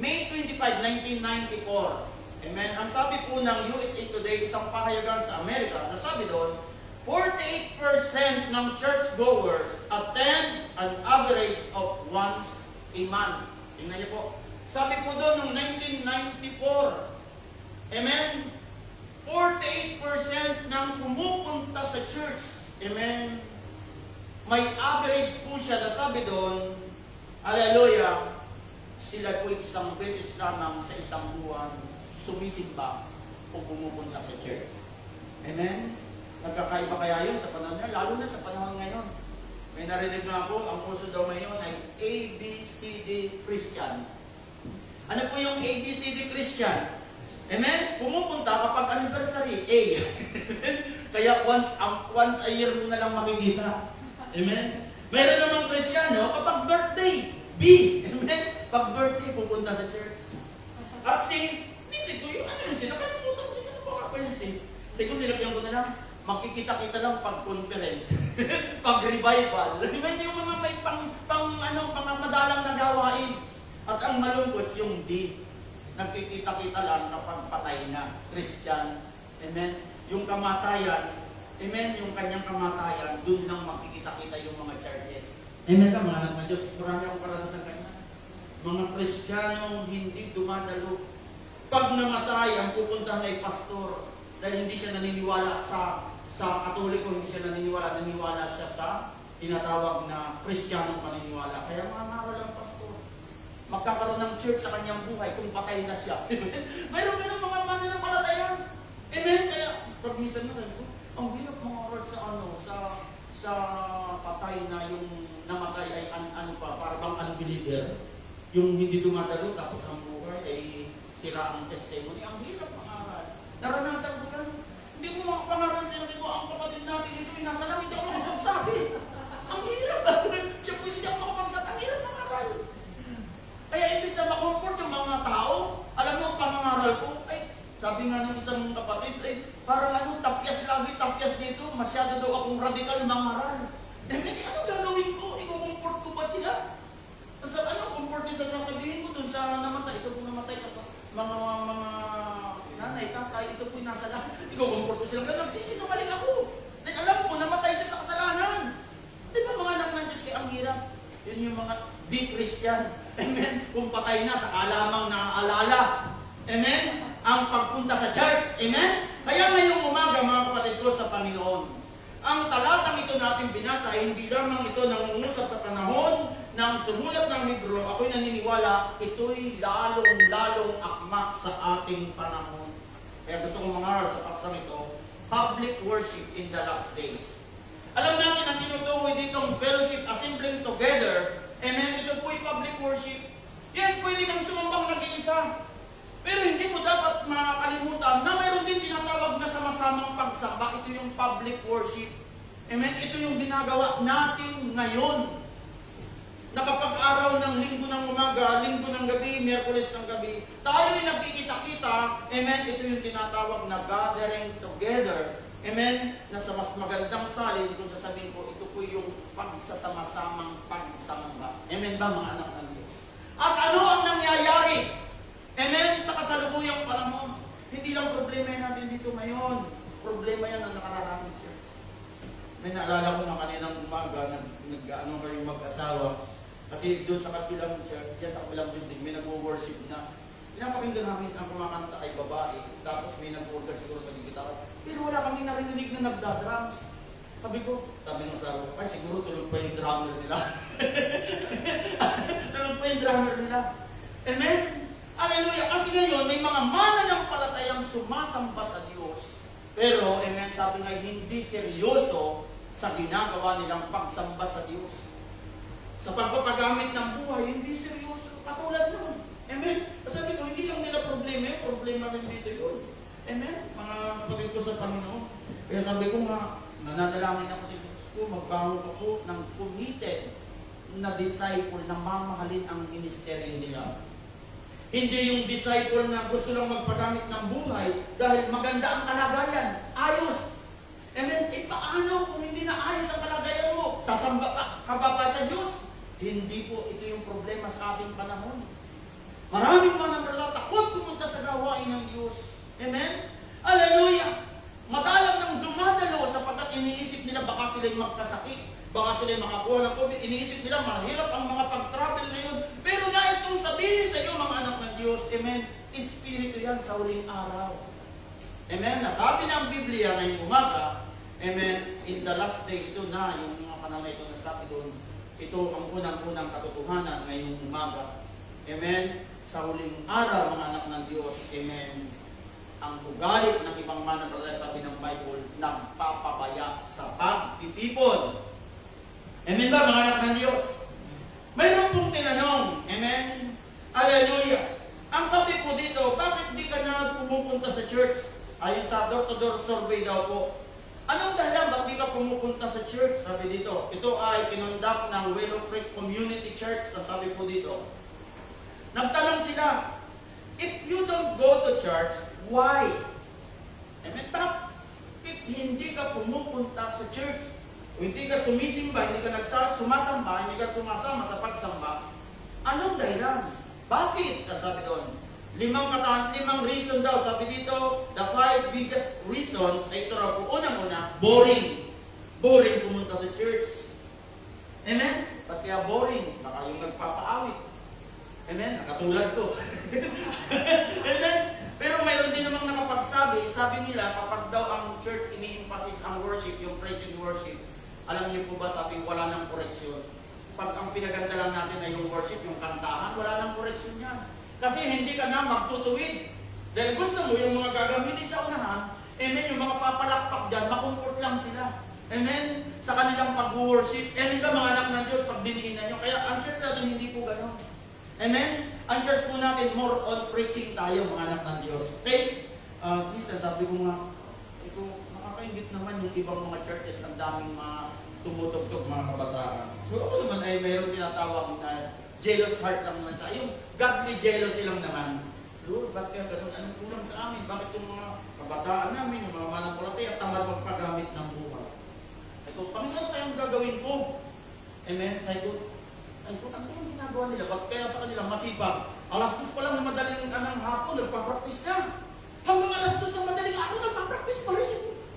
Speaker 2: May 25, 1994, amen, ang sabi po ng USA Today, isang pahayagan sa Amerika, nasabi doon, 48% ng churchgoers attend an average of once a month. Tingnan niyo po. Sabi po doon noong 1994, amen, 48% ng pumupunta sa church, amen, may average po siya na sabi doon, hallelujah, sila po isang beses lamang sa isang buwan sumisimba o pumupunta sa church. Amen? Nagkakaiba kaya yun sa panahon niya, lalo na sa panahon ngayon. May narinig nga po, ang puso daw ngayon ay ABCD Christian. Ano po yung ABCD Christian? Amen? Pumupunta kapag anniversary, A. Kaya once a year mo na lang makikita. Amen? Meron namang Kristiyano kapag birthday, B. Amen? Pag birthday, pupunta sa church. At nisip ko yung ano yun, nakalimutan ko ano ba ako yun siguro nilagyan ko na lang, makikita-kita lang pag conference, pag revival. Di ba yung mga may pangmadalang na gawain? At ang malungkot yung D, nagkikita-kita lang kapag patay na, Christian. Amen? Yung kamatayan, amen, yung kanyang kamatayan, dun lang makikita-kita yung mga churches. Amen ka, mga anak na Diyos, marami akong karanasan kanya. Mga Kristiyanong hindi dumadalo. Pag namatay, ang pupuntahan ay pastor dahil hindi siya naniniwala sa Katoliko, hindi siya naniniwala siya sa tinatawag na Kristiyanong paniniwala. Kaya mga maral ang pastor. Magkakaroon ng church sa kanyang buhay kung patay na siya. Mayroon ganun mga mananampalataya. Amen? Kaya pag minsan mo sabi ko, ang hirap mga oral sa patay na yung namatay ay parang unbeliever. Yung hindi dumadalo tapos ang buhay ay sira ang testimony. Ang hirap mangaral. Naranasan ko yan. Hindi ko makapangaral sila ko, ang kapatid natin ito ay nasa lang, hindi ako makapagsabi. Ang hirap. Siya po hindi ako makapagsabi. Ang hirap mangaral. Kaya imbis na makomfort yung mga tao, alam mo ang pangangaral ko, ay sabi nga ng isang kapatid, ay parang tapyas dito, masyado daw akong radikal mangaral. Hindi, ano gagawin ko? Ikukomfort ko ba sila? Tapos comfort niya sa sasabihin ko dun sa namatay, ito po namatay mga nanay, tatay, ito po yung nasa lahat. Ikukomfort ko sila. Kaya nagsisinungaling ako. Dahil alam ko, namatay siya sa kasalanan. Di ba mga anak ng Diyos, ang hirap? Yun yung mga di-Christian. Amen? Kung patay na, sa alamang naaalala. Amen? Ang pagpunta sa church. Amen? Kaya ngayong umaga, mga kapatid ko sa Panginoon, ang talatang ito natin binasa, hindi lamang ito nangungusap sa panahon ng Nang sumulat ng Hebro, ako'y naniniwala, ito'y lalong-lalong akma sa ating panahon. Kaya gusto kong mangaral sa paksang ito, public worship in the last days. Alam natin ang tinutukoy ditong fellowship, assembling together, amen, ito po'y public worship. Yes, pwede kang sumambang nag-iisa. Pero hindi mo dapat makakalimutan na mayroon din tinatawag na sama-samang pagsamba. Ito yung public worship. Amen? Ito yung ginagawa natin ngayon. Na kapag araw ng linggo ng umaga, linggo ng gabi, Miyerkules ng gabi, tayo ay nagkikita-kita. Amen? Ito yung tinatawag na gathering together. Amen? Na sa mas magandang salin, kung sasabihin ko, ito po yung pagsasama-samang pagsamba. Amen ba mga anak ng Diyos? At ano ang nangyayari? Amen? Sa kasalukuyang panahon, hindi lang problema natin dito ngayon. Problema yan ang nakararaming church. May naalala ko na kaninang umaga, nag-ano kayo mag-asawa. Kasi doon sa kabilang church, yan sa kabilang building, may nag-worship na. Pinapakinggan namin ang kumakanta ay babae. Tapos may nag-organ siguro nagigitara. Pero wala kaming narinig na nagda-drums. Sabi ng asawa ko, ay siguro tulog pa yung drummer nila. Tulog pa yung drummer nila. Amen? Hallelujah! Kasi ngayon, may mga mananampalatayang sumasamba sa Diyos. Pero, amen, sabi nga, hindi seryoso sa ginagawa nilang pagsamba sa Diyos. Sa pagpapagamit ng buhay, hindi seryoso. Katulad nun. Amen? Sabi ko, hindi lang nila problema rin dito yun. Amen? Mga kapatid ko sa Panginoon. Kaya sabi ko nga, nananalangin ako sa Diyos ko, magbago ako ng committed na disciple na mamahalin ang ministeryo nila. Hindi yung disciple na gusto lang magpagamit ng buhay dahil maganda ang kalagayan. Ayos. Amen? Paano kung hindi na ayos ang kalagayan mo? Sasamba ka ba sa Diyos? Hindi po. Ito yung problema sa ating panahon. Maraming mananampalataya takot pumunta sa gawain ng Diyos. Amen? Hallelujah! Madalang nang dumadalo sapagkat iniisip nila baka sila'y magkasakit. Baka sila'y makakuha ng COVID. Iniisip nila mahirap ang mga pag-travel ngayon. Pero nais kong sabihin sa iyo mga anak ng Diyos, amen, Espiritu yan sa huling araw. Amen? Nasabi ng Biblia ngayong umaga, amen, in the last day, ito na, yung mga panahon na ito nasabi doon, ito ang unang-unang katotohanan ngayong umaga. Amen? Sa huling araw, mga anak ng Diyos, amen, ang ugali ng ibang mananampalataya, sabi ng Bible, nagpapabaya sa pagtitipon. Amen ba, mga anak ng Diyos? Mayroon pong tinanong, amen? Hallelujah! Ang sabi po dito, bakit di ka na pumupunta sa church? Ayon sa door-to-door survey daw po. Anong dahilan, ba't di ka pumupunta sa church? Sabi dito, ito ay kinonduct ng Willow Creek Community Church. Ang sabi po dito, nagtanong sila, if you don't go to church, why? Amen? Bakit hindi ka pumupunta sa church? O hindi ka sumisimba, hindi ka sumasamba, hindi ka sumasama sa pagsamba, anong dahilan? Bakit? Sabi doon, 5 reason daw. Sabi dito, the 5 biggest reasons ay ito raw po. Unang-una, boring. Boring pumunta sa church. Amen? Ba't kaya boring? Baka yung nagpapaawit. Amen? Nakatulad ko. Amen? Pero mayroon din namang nakapagsabi, sabi nila, kapag daw ang church ini-emphasis ang worship, yung praise and worship, alam niyo po ba, sabi, wala nang koreksyon. Pag ang pinaganda lang natin ay yung worship, yung kantahan, wala nang koreksyon yan. Kasi hindi ka na magtutuwid. Dahil gusto mo yung mga gagamitin sa unahan, amen, yung mga papalakpak dyan, makomfort lang sila. Amen? Sa kanilang pag-worship. Amen ba mga anak ng Diyos, pag diniinan nyo? Kaya ang church natin hindi po gano'n. Amen? Ang church po natin, more on preaching tayo, mga anak ng Diyos. Okay? Minsan sabi ko nga, nakakaingit naman yung ibang mga churches, ang daming mga tumutugtog mga kabataan. So ako naman ay mayroong tinatawag na jealous heart lang naman sa yung godly jealousy lang naman. Lord, ba't kaya ganun? Anong kulang sa amin? Bakit yung mga kabataan namin, yung mga mananampalataya, tamad magpagamit ng buhay? Ay ko, Panginoon, kayang gagawin ko? Amen? Sabi ko, ano yung ginagawa nila? Ba't kaya sa kanila masipag? 2:00 pa lang na madaling anang hapon, nagpa-practice na. Hanggang 2:00 na madaling araw, nagpa-practice pa rin.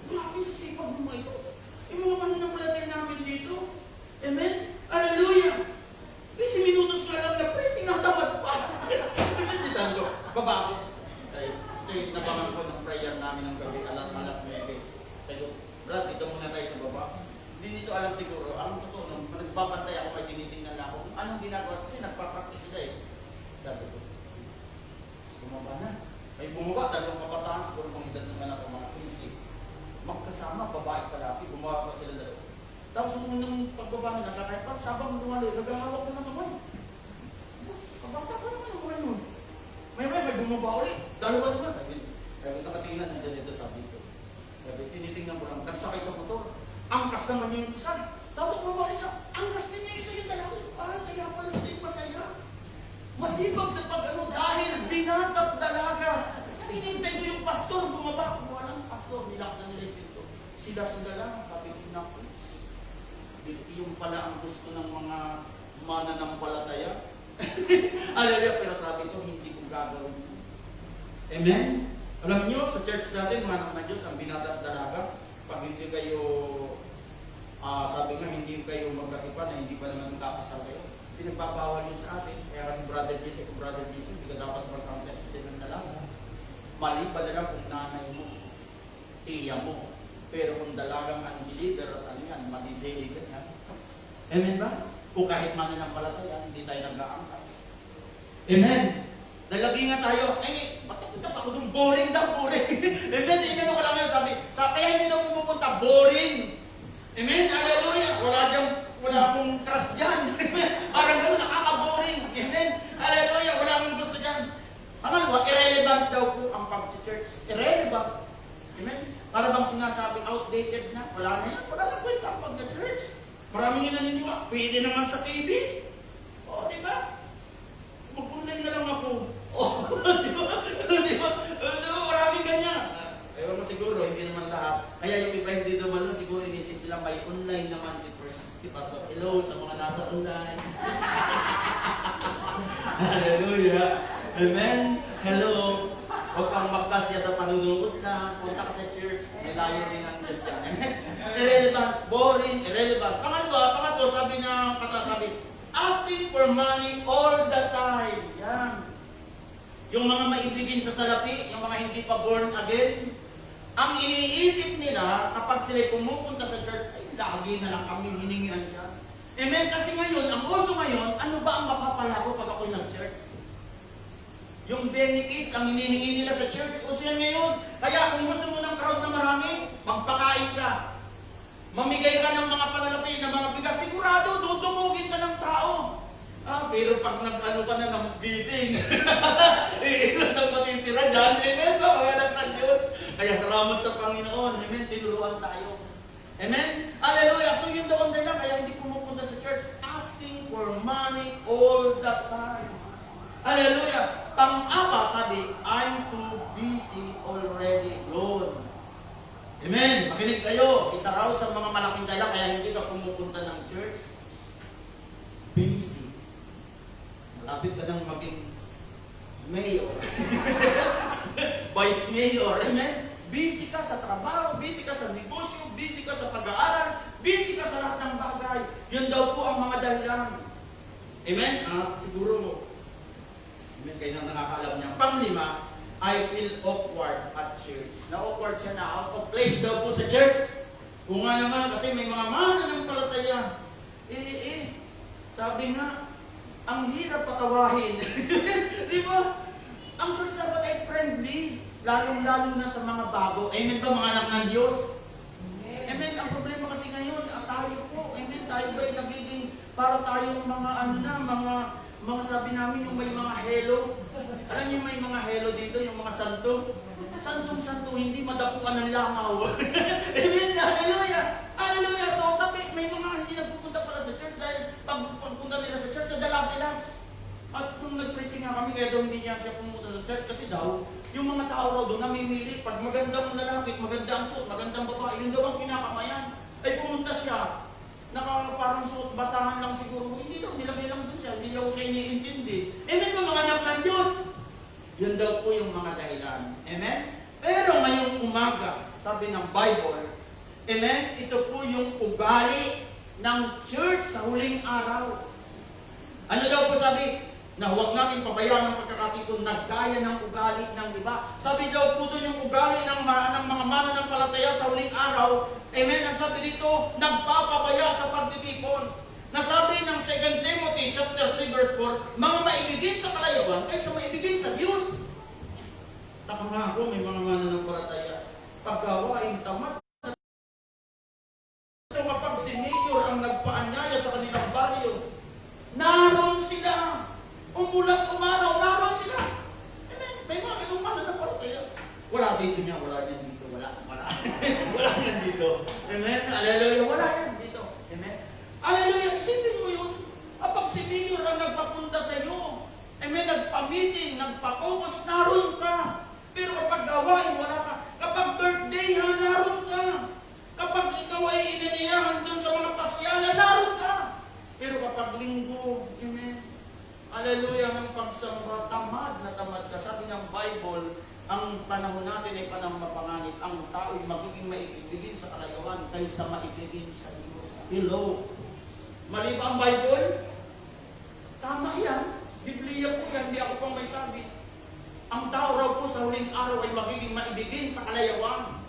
Speaker 2: Grabe sa sipag mo ito. Yung mga mananampalataya namin dito. Amen? Hallelujah! 10 minutos nga lang na pray, tinatamad pa. Sabi ko, baba ko. Ito yung nabangan ko ng prayer namin ng gabi, alas 9. Sabi ko, Brad, dito muna tayo sa baba. Hindi nito alam siguro. Ang totoo, nung nagbabantay ako, may tinitingnan ako. Kung anong ginagawa? Kasi nagpa-practice sila eh. Sabi ko, bumaba na. May bumaba, dalawang kabataan, siguro mga edad ng anak ko, mga 15. Magkasama, babae palaki, gumawa pa sila dalawa. Tapos nung pagbaba nila, kahit pa, sabang lumalo, nagahawak na ng kamay. Kabata pa naman yung mga yun. May bumaba ulit. Dalawa naman. Sabi, nakatingnan na dito, sabi ko. Sabi, tinitingnan ko lang, nagsakay sa motor. Angkas naman yung isa. Tapos babae siya, angkas din niya isa yung dalawa. Kaya pala sila yung masaya. Masipag sa pag-ano dahil binatap dalaga. Hinintay ko yung pastor, bumaba. Kung walang pastor, nilak na nila yung pinto. Sila lang, sabi ko na ko. Yung pala ang gusto ng mga mananampalataya. Alala, pero sabi ko, hindi ko gagawin. Amen? Alam niyo, sa church natin, mga anak na Diyos, ang binatap dalaga, pag hindi kayo, sabi nga, hindi kayo magkatipan, na hindi pa naman kakasal kayo. Pinagbabawal yun sa atin. Kaya kasi brother Jesus, hindi ka dapat mag-contest din ng dalaga. Mali ba na lang kung nanay mo, tiya mo. Pero kung dalagang unbeliever, ano yan, madidili ka yan. Amen ba? Kung kahit mananampalataya, hindi tayo nag-aangkas. Amen? Nalagi nga tayo, ba't napunta pa ako dun? Boring daw, boring. And then, inano ko lang yun, sabi, kaya hindi na pumupunta, boring. Amen? Hallelujah. Wala akong trust dyan. Parang gano'n, nakaka-boring. Amen? Hallelujah. Wala akong gusto dyan. Pangalawa, irrelevant daw po ang pag-church. Irrelevant. Amen? Para bang sinasabi, outdated na. Wala na yan. Wala na kwenta ang pag-church. Maraming naniniwala. Pwede naman sa TV. O, di ba? Mag-online na lang ako. O, di ba? Maraming ganyan. Ewan mo siguro, hindi naman lahat. Kaya yung iba hindi naman lang, siguro inisip nila may online naman si Pastor. Hello sa mga nasa online. Hallelujah. Amen. Hello. Huwag kang magkasya sa panunungkot lang. Punta ka sa church. May layo din ang Diyos dyan. Amen. Irrelevant. Boring. Irrelevant. Pangatlo, sabi na asking for money all the time. Yan. Yung mga maibigin sa salapi, yung mga hindi pa born again, ang iniisip nila kapag sila pumupunta sa church, ay lagi na lang kami hiningihan ka. Amen? Kasi ngayon, ang uso ngayon, ano ba ang mapapala ko pag ako'y nag-church? Yung benefits, ang hinihingi nila sa church, uso yan ngayon. Kaya kung gusto mo ng crowd na marami, magpakain ka. Mamigay ka ng mga panalapi, ng mga bigas, sigurado, tutumugin ka ng tao. Pero pag nag-ano ka na ng bidding, ilan ang matitira dyan. Amen ba? Mga anak ng Diyos. Kaya salamat sa Panginoon. Amen. Tinuruan tayo. Amen. Hallelujah. So yun doon nila, kaya hindi pumupunta sa church asking for money all the time. Hallelujah. Pang-apat, sabi, I'm too busy already, Lord. Amen. Makinig kayo. Isa raw sa mga malaking dala, kaya hindi ka pumupunta ng church. Busy. Malapit ka nang maging mayor. Vice mayor. Amen? Busy ka sa trabaho, busy ka sa negosyo, busy ka sa pag-aaral, busy ka sa lahat ng bagay. Yun daw po ang mga dahilan. Amen? Siguro, amen, kayo nang nakakaalam niya. Panglima, I feel awkward at church. Na-awkward siya na out of place daw po sa church. Kung nga naman, kasi may mga mananampalataya. Sabi nga, ang hirap patawahin. Di ba? Ang church dapat ay friendly, lalong-lalo na sa mga bago. Amen ba, mga anak ng Diyos? Amen. Ang problema kasi ngayon, tayo po, amen, tayo ba ay nagiging para tayong mga mga sabi namin yung may mga hello. Alam niyo may mga hello dito, yung mga santo. Santong-santo, hindi madapukan ng langaw. Amen. Hallelujah. Hallelujah. So sabi, may mga hindi nagpupunta pala sa church dahil pagpunta nila sa church, nadala sila. At nung nag-preaching nga kami, kaya daw hindi siya pumunta sa church kasi daw, yung mga tao raw doon namimili, pag magandang lalaki, magandang suot, magandang babae, yun daw ang kinakamayan. Ay pumunta siya, parang suot, basahan lang siguro, hindi daw, nilagay lang doon siya, hindi daw siya iniintindi. Amen ba mga anak ng Diyos? Yun daw po yung mga dahilan. Amen? Pero ngayong umaga, sabi ng Bible, amen, ito po yung ugali ng church sa huling araw. Ano daw po sabi? Na huwag natin pabayaan ng pagkakatipon na gaya ng ugali ng iba. Sabi daw po doon yung ugali ng mga mananampalataya sa huling araw. Amen? Ang sabi dito, nagpapabaya sa pagtitipon. Nasabi ng 2 Timothy chapter maibigin sa kalayawan kaysa maibigin sa Diyos. Taka nga ako, may mga mananampalataya. Paggawain tamad. Kapag si Mayor ang nagpaanyaya sa kanilang baryo, naroon sila. Umulat umaraw, naroon sila. Amen. May mga ganung mananampalataya. Wala dito niya, wala yan dito, wala. Wala yan dito. Amen. Hallelujah, wala yan dito. Amen. Hallelujah, isipin mo yun. Kapag si Mayor ang nagpapunta sa iyo, amen, nagpa-meeting, nagpa-focus, naroon ka. Pero kapag gawain, wala ka. Kapag birthday, naroon ka. Kapag ikaw ay inaniyahan dun sa mga pasyalan, naroon ka. Pero kapag linggo, amen, hallelujah, ng pagsamba, tamad na tamad ka. Sabi ng Bible, ang panahon natin ay panahon mapanganib. Ang tao ay magiging maibigin sa kalayawan kaysa maibigin sa Diyos. Hello. Mali ba ang Bible? Tama yan. Biblia po yan, hindi ako pang may sabi. Ang tao raw po sa huling araw ay magiging maibigin sa kalayawan.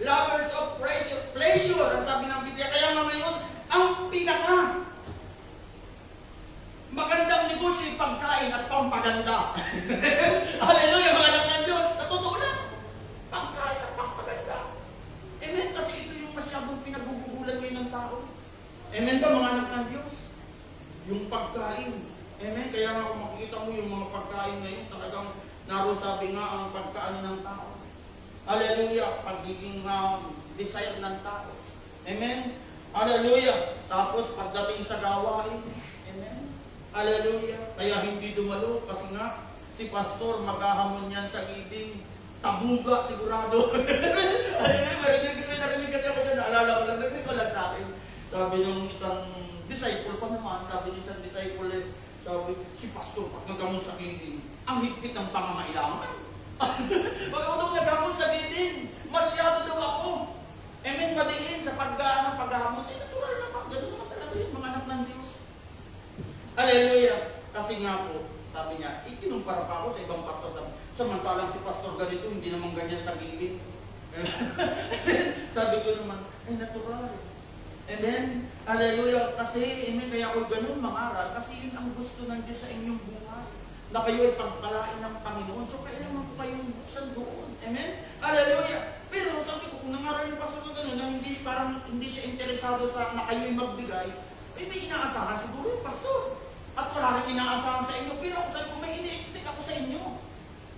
Speaker 2: Lovers of pleasure, ang sabi ng Biblia. Kaya nga ngayon, ang pinaka magandang negosyo, pagkain at pampaganda. Hallelujah, mga anak ng Diyos. Sa totoo lang, pagkain at pampaganda. Amen, kasi ito yung masyadong pinagugugulan ngayon ng tao. Amen ba, mga anak ng Diyos? Yung pagkain. Amen, kaya nga kung makikita mo yung mga pagkain ngayon, talagang naroon sabi nga ang pagkain ng tao. Hallelujah, pagiging desire ng tao. Amen, hallelujah. Tapos pagdating sa gawain, amen, hallelujah. Kaya hindi dumalo kasi nga si pastor maghahamon yan sa gibing, tabuga sigurado. Narinig kasi ako dyan, naalala ko lang, narinig ko lang sa akin. Sabi ng isang disciple pa naman, sabi ng isang disciple, sabi, si pastor pag naghamon sa gibing, ang higpit ng pangangailangan. Pag ako daw naghamon sa gibing, masyado daw ako. Amen, madiin sa paghamon. Natural naman, gano'n naman talaga yung mga anak ng Diyos. Hallelujah. Kasi nga po, sabi niya, ikinumpara pa ako sa ibang pastor. Samantalang si pastor ganito, hindi naman ganyan sa gibing. Sabi ko naman, ay natural. Amen. Hallelujah. Kasi, amen, kaya ako ganun mangaral. Kasi yun ang gusto ng Diyos sa inyong buhay. Na kayo ay pagpalain ng Panginoon. So, kailangan po kayong buksan doon. Amen. Hallelujah. Pero sabi ko, kung nangaral yung pastor na ganun, na hindi, parang hindi siya interesado sa na kayo ay magbigay, ay may inaasahan siguro yung pastor. At wala rin inaasahan sa inyo. Pero ako sabi ko, may ini-expect ako sa inyo.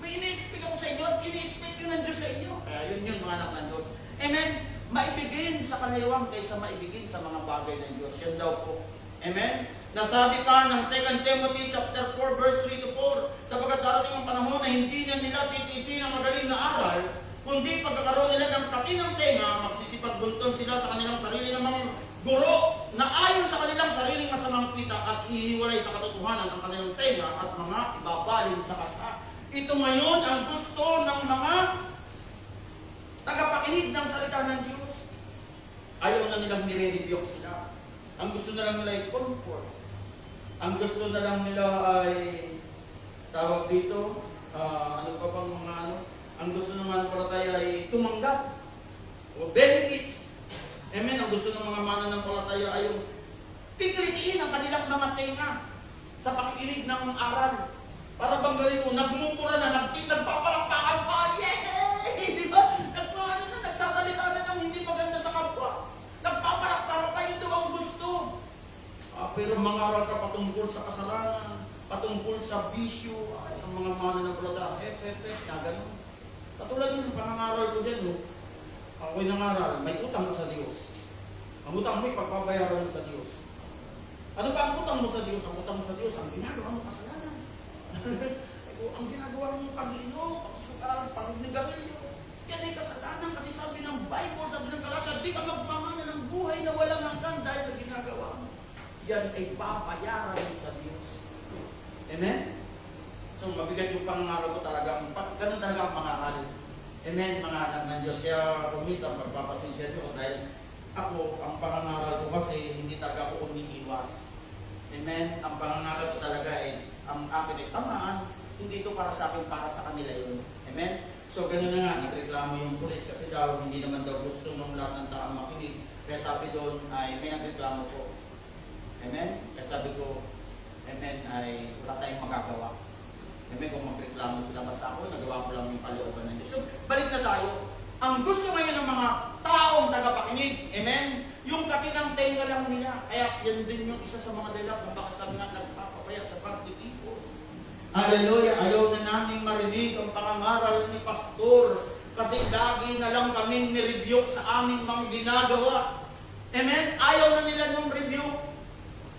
Speaker 2: May ini-expect ako sa inyo at ini-expect yun ng Diyos sa inyo. Kaya yun mga anak ng Diyos. Amen. Maibigin sa kalayawan kaysa maibigin sa mga bagay ng Diyos. Yan daw po. Amen. Nasabi pa ng 2 Timothy chapter 4 verse 3 to 4, sapagkat darating ang panahon na hindi na nila titiisin ang magaling na aral, kundi pagkakaroon nila ng katinang tenga, magsisipagbuntun sila sa kanilang sarili ng mga guro na ayon sa kanilang sariling masamang kita at ihiwalay sa katotohanan ang kanilang tenga at mga ibabalin sa kata. Ito ngayon ang gusto ng mga tagapakinig ng salita ng Diyos. Ayaw na nilang nire-rebuke sila. Ang gusto na lang nila ay comfort. Ang gusto na lang nila ay tawag dito, ano pa bang mga ano, ang gusto ng mananampalataya ay tumanggap o benefits. Amen. Ang gusto ng mga mananampalataya ay yung pipilitiin ang kanilang mga tenga sa pakikinig ng aral. Para bang ganito, nagmumura na, nagpapalakpakan pa, yay! Di ba? Nagsasalita na ng hindi maganda sa kapwa. Nagpapalakpakan pa, yun daw ang gusto. Pero mangaral ka patungkol sa kasalanan, patungkol sa bisyo, ay, ang mga mananampalataya, na gano'n. Katulad yun, pangangaral ko dyan, ako'y nangaral, may utang ka sa Diyos. Ang utang mo, ipagpabayaran mo sa Diyos. Ano ba ang utang mo sa Diyos? Ang utang mo sa Diyos, ang ginagawa mo kasalanan. Ang ginagawa mo pag-inom, pagsukal, pag-nigarilyo, yan ay kasalanan kasi sabi ng Bible, sabi ng Galasya, di ka magmamana ng buhay na walang hanggan dahil sa ginagawa mo. Yan ay papayaran mo sa Diyos. Amen? So mabigat yung pangangaral ko talaga, ganun talaga ang pangangaral. Amen, mga anak ng Diyos. Kaya kumisang pagpapasensya nyo dahil ako, ang pangangaral ko kasi hindi talaga ako umiiwas. Amen? Ang pangangaral ko talaga ay ang akin ay tamaan, hindi ito para sa akin, para sa kanila yun. Amen? So ganun na nga, nagreklamo yung pulis kasi daw hindi naman daw gusto ng lahat ng tao makinig. Kaya sabi doon ay may nagreklamo ko. Amen? Kaya sabi ko, amen, ay wala tayong magagawa. Amen, kung magreklamo sila, basta ako, nagawa ko lang yung kalooban ng Diyos. So, balik na tayo. Ang gusto ngayon ng mga taong tagapakinig, amen, yung katinang tenga lang nila. Kaya yan din yung isa sa mga dahilan kung bakit sabi nga nagpapapaya sa pagtitipon. Hallelujah, ayaw na namin marinig ang pangangaral ni Pastor kasi lagi na lang kaming nirebuke sa aming mga ginagawa. Amen, ayaw na nila ng review.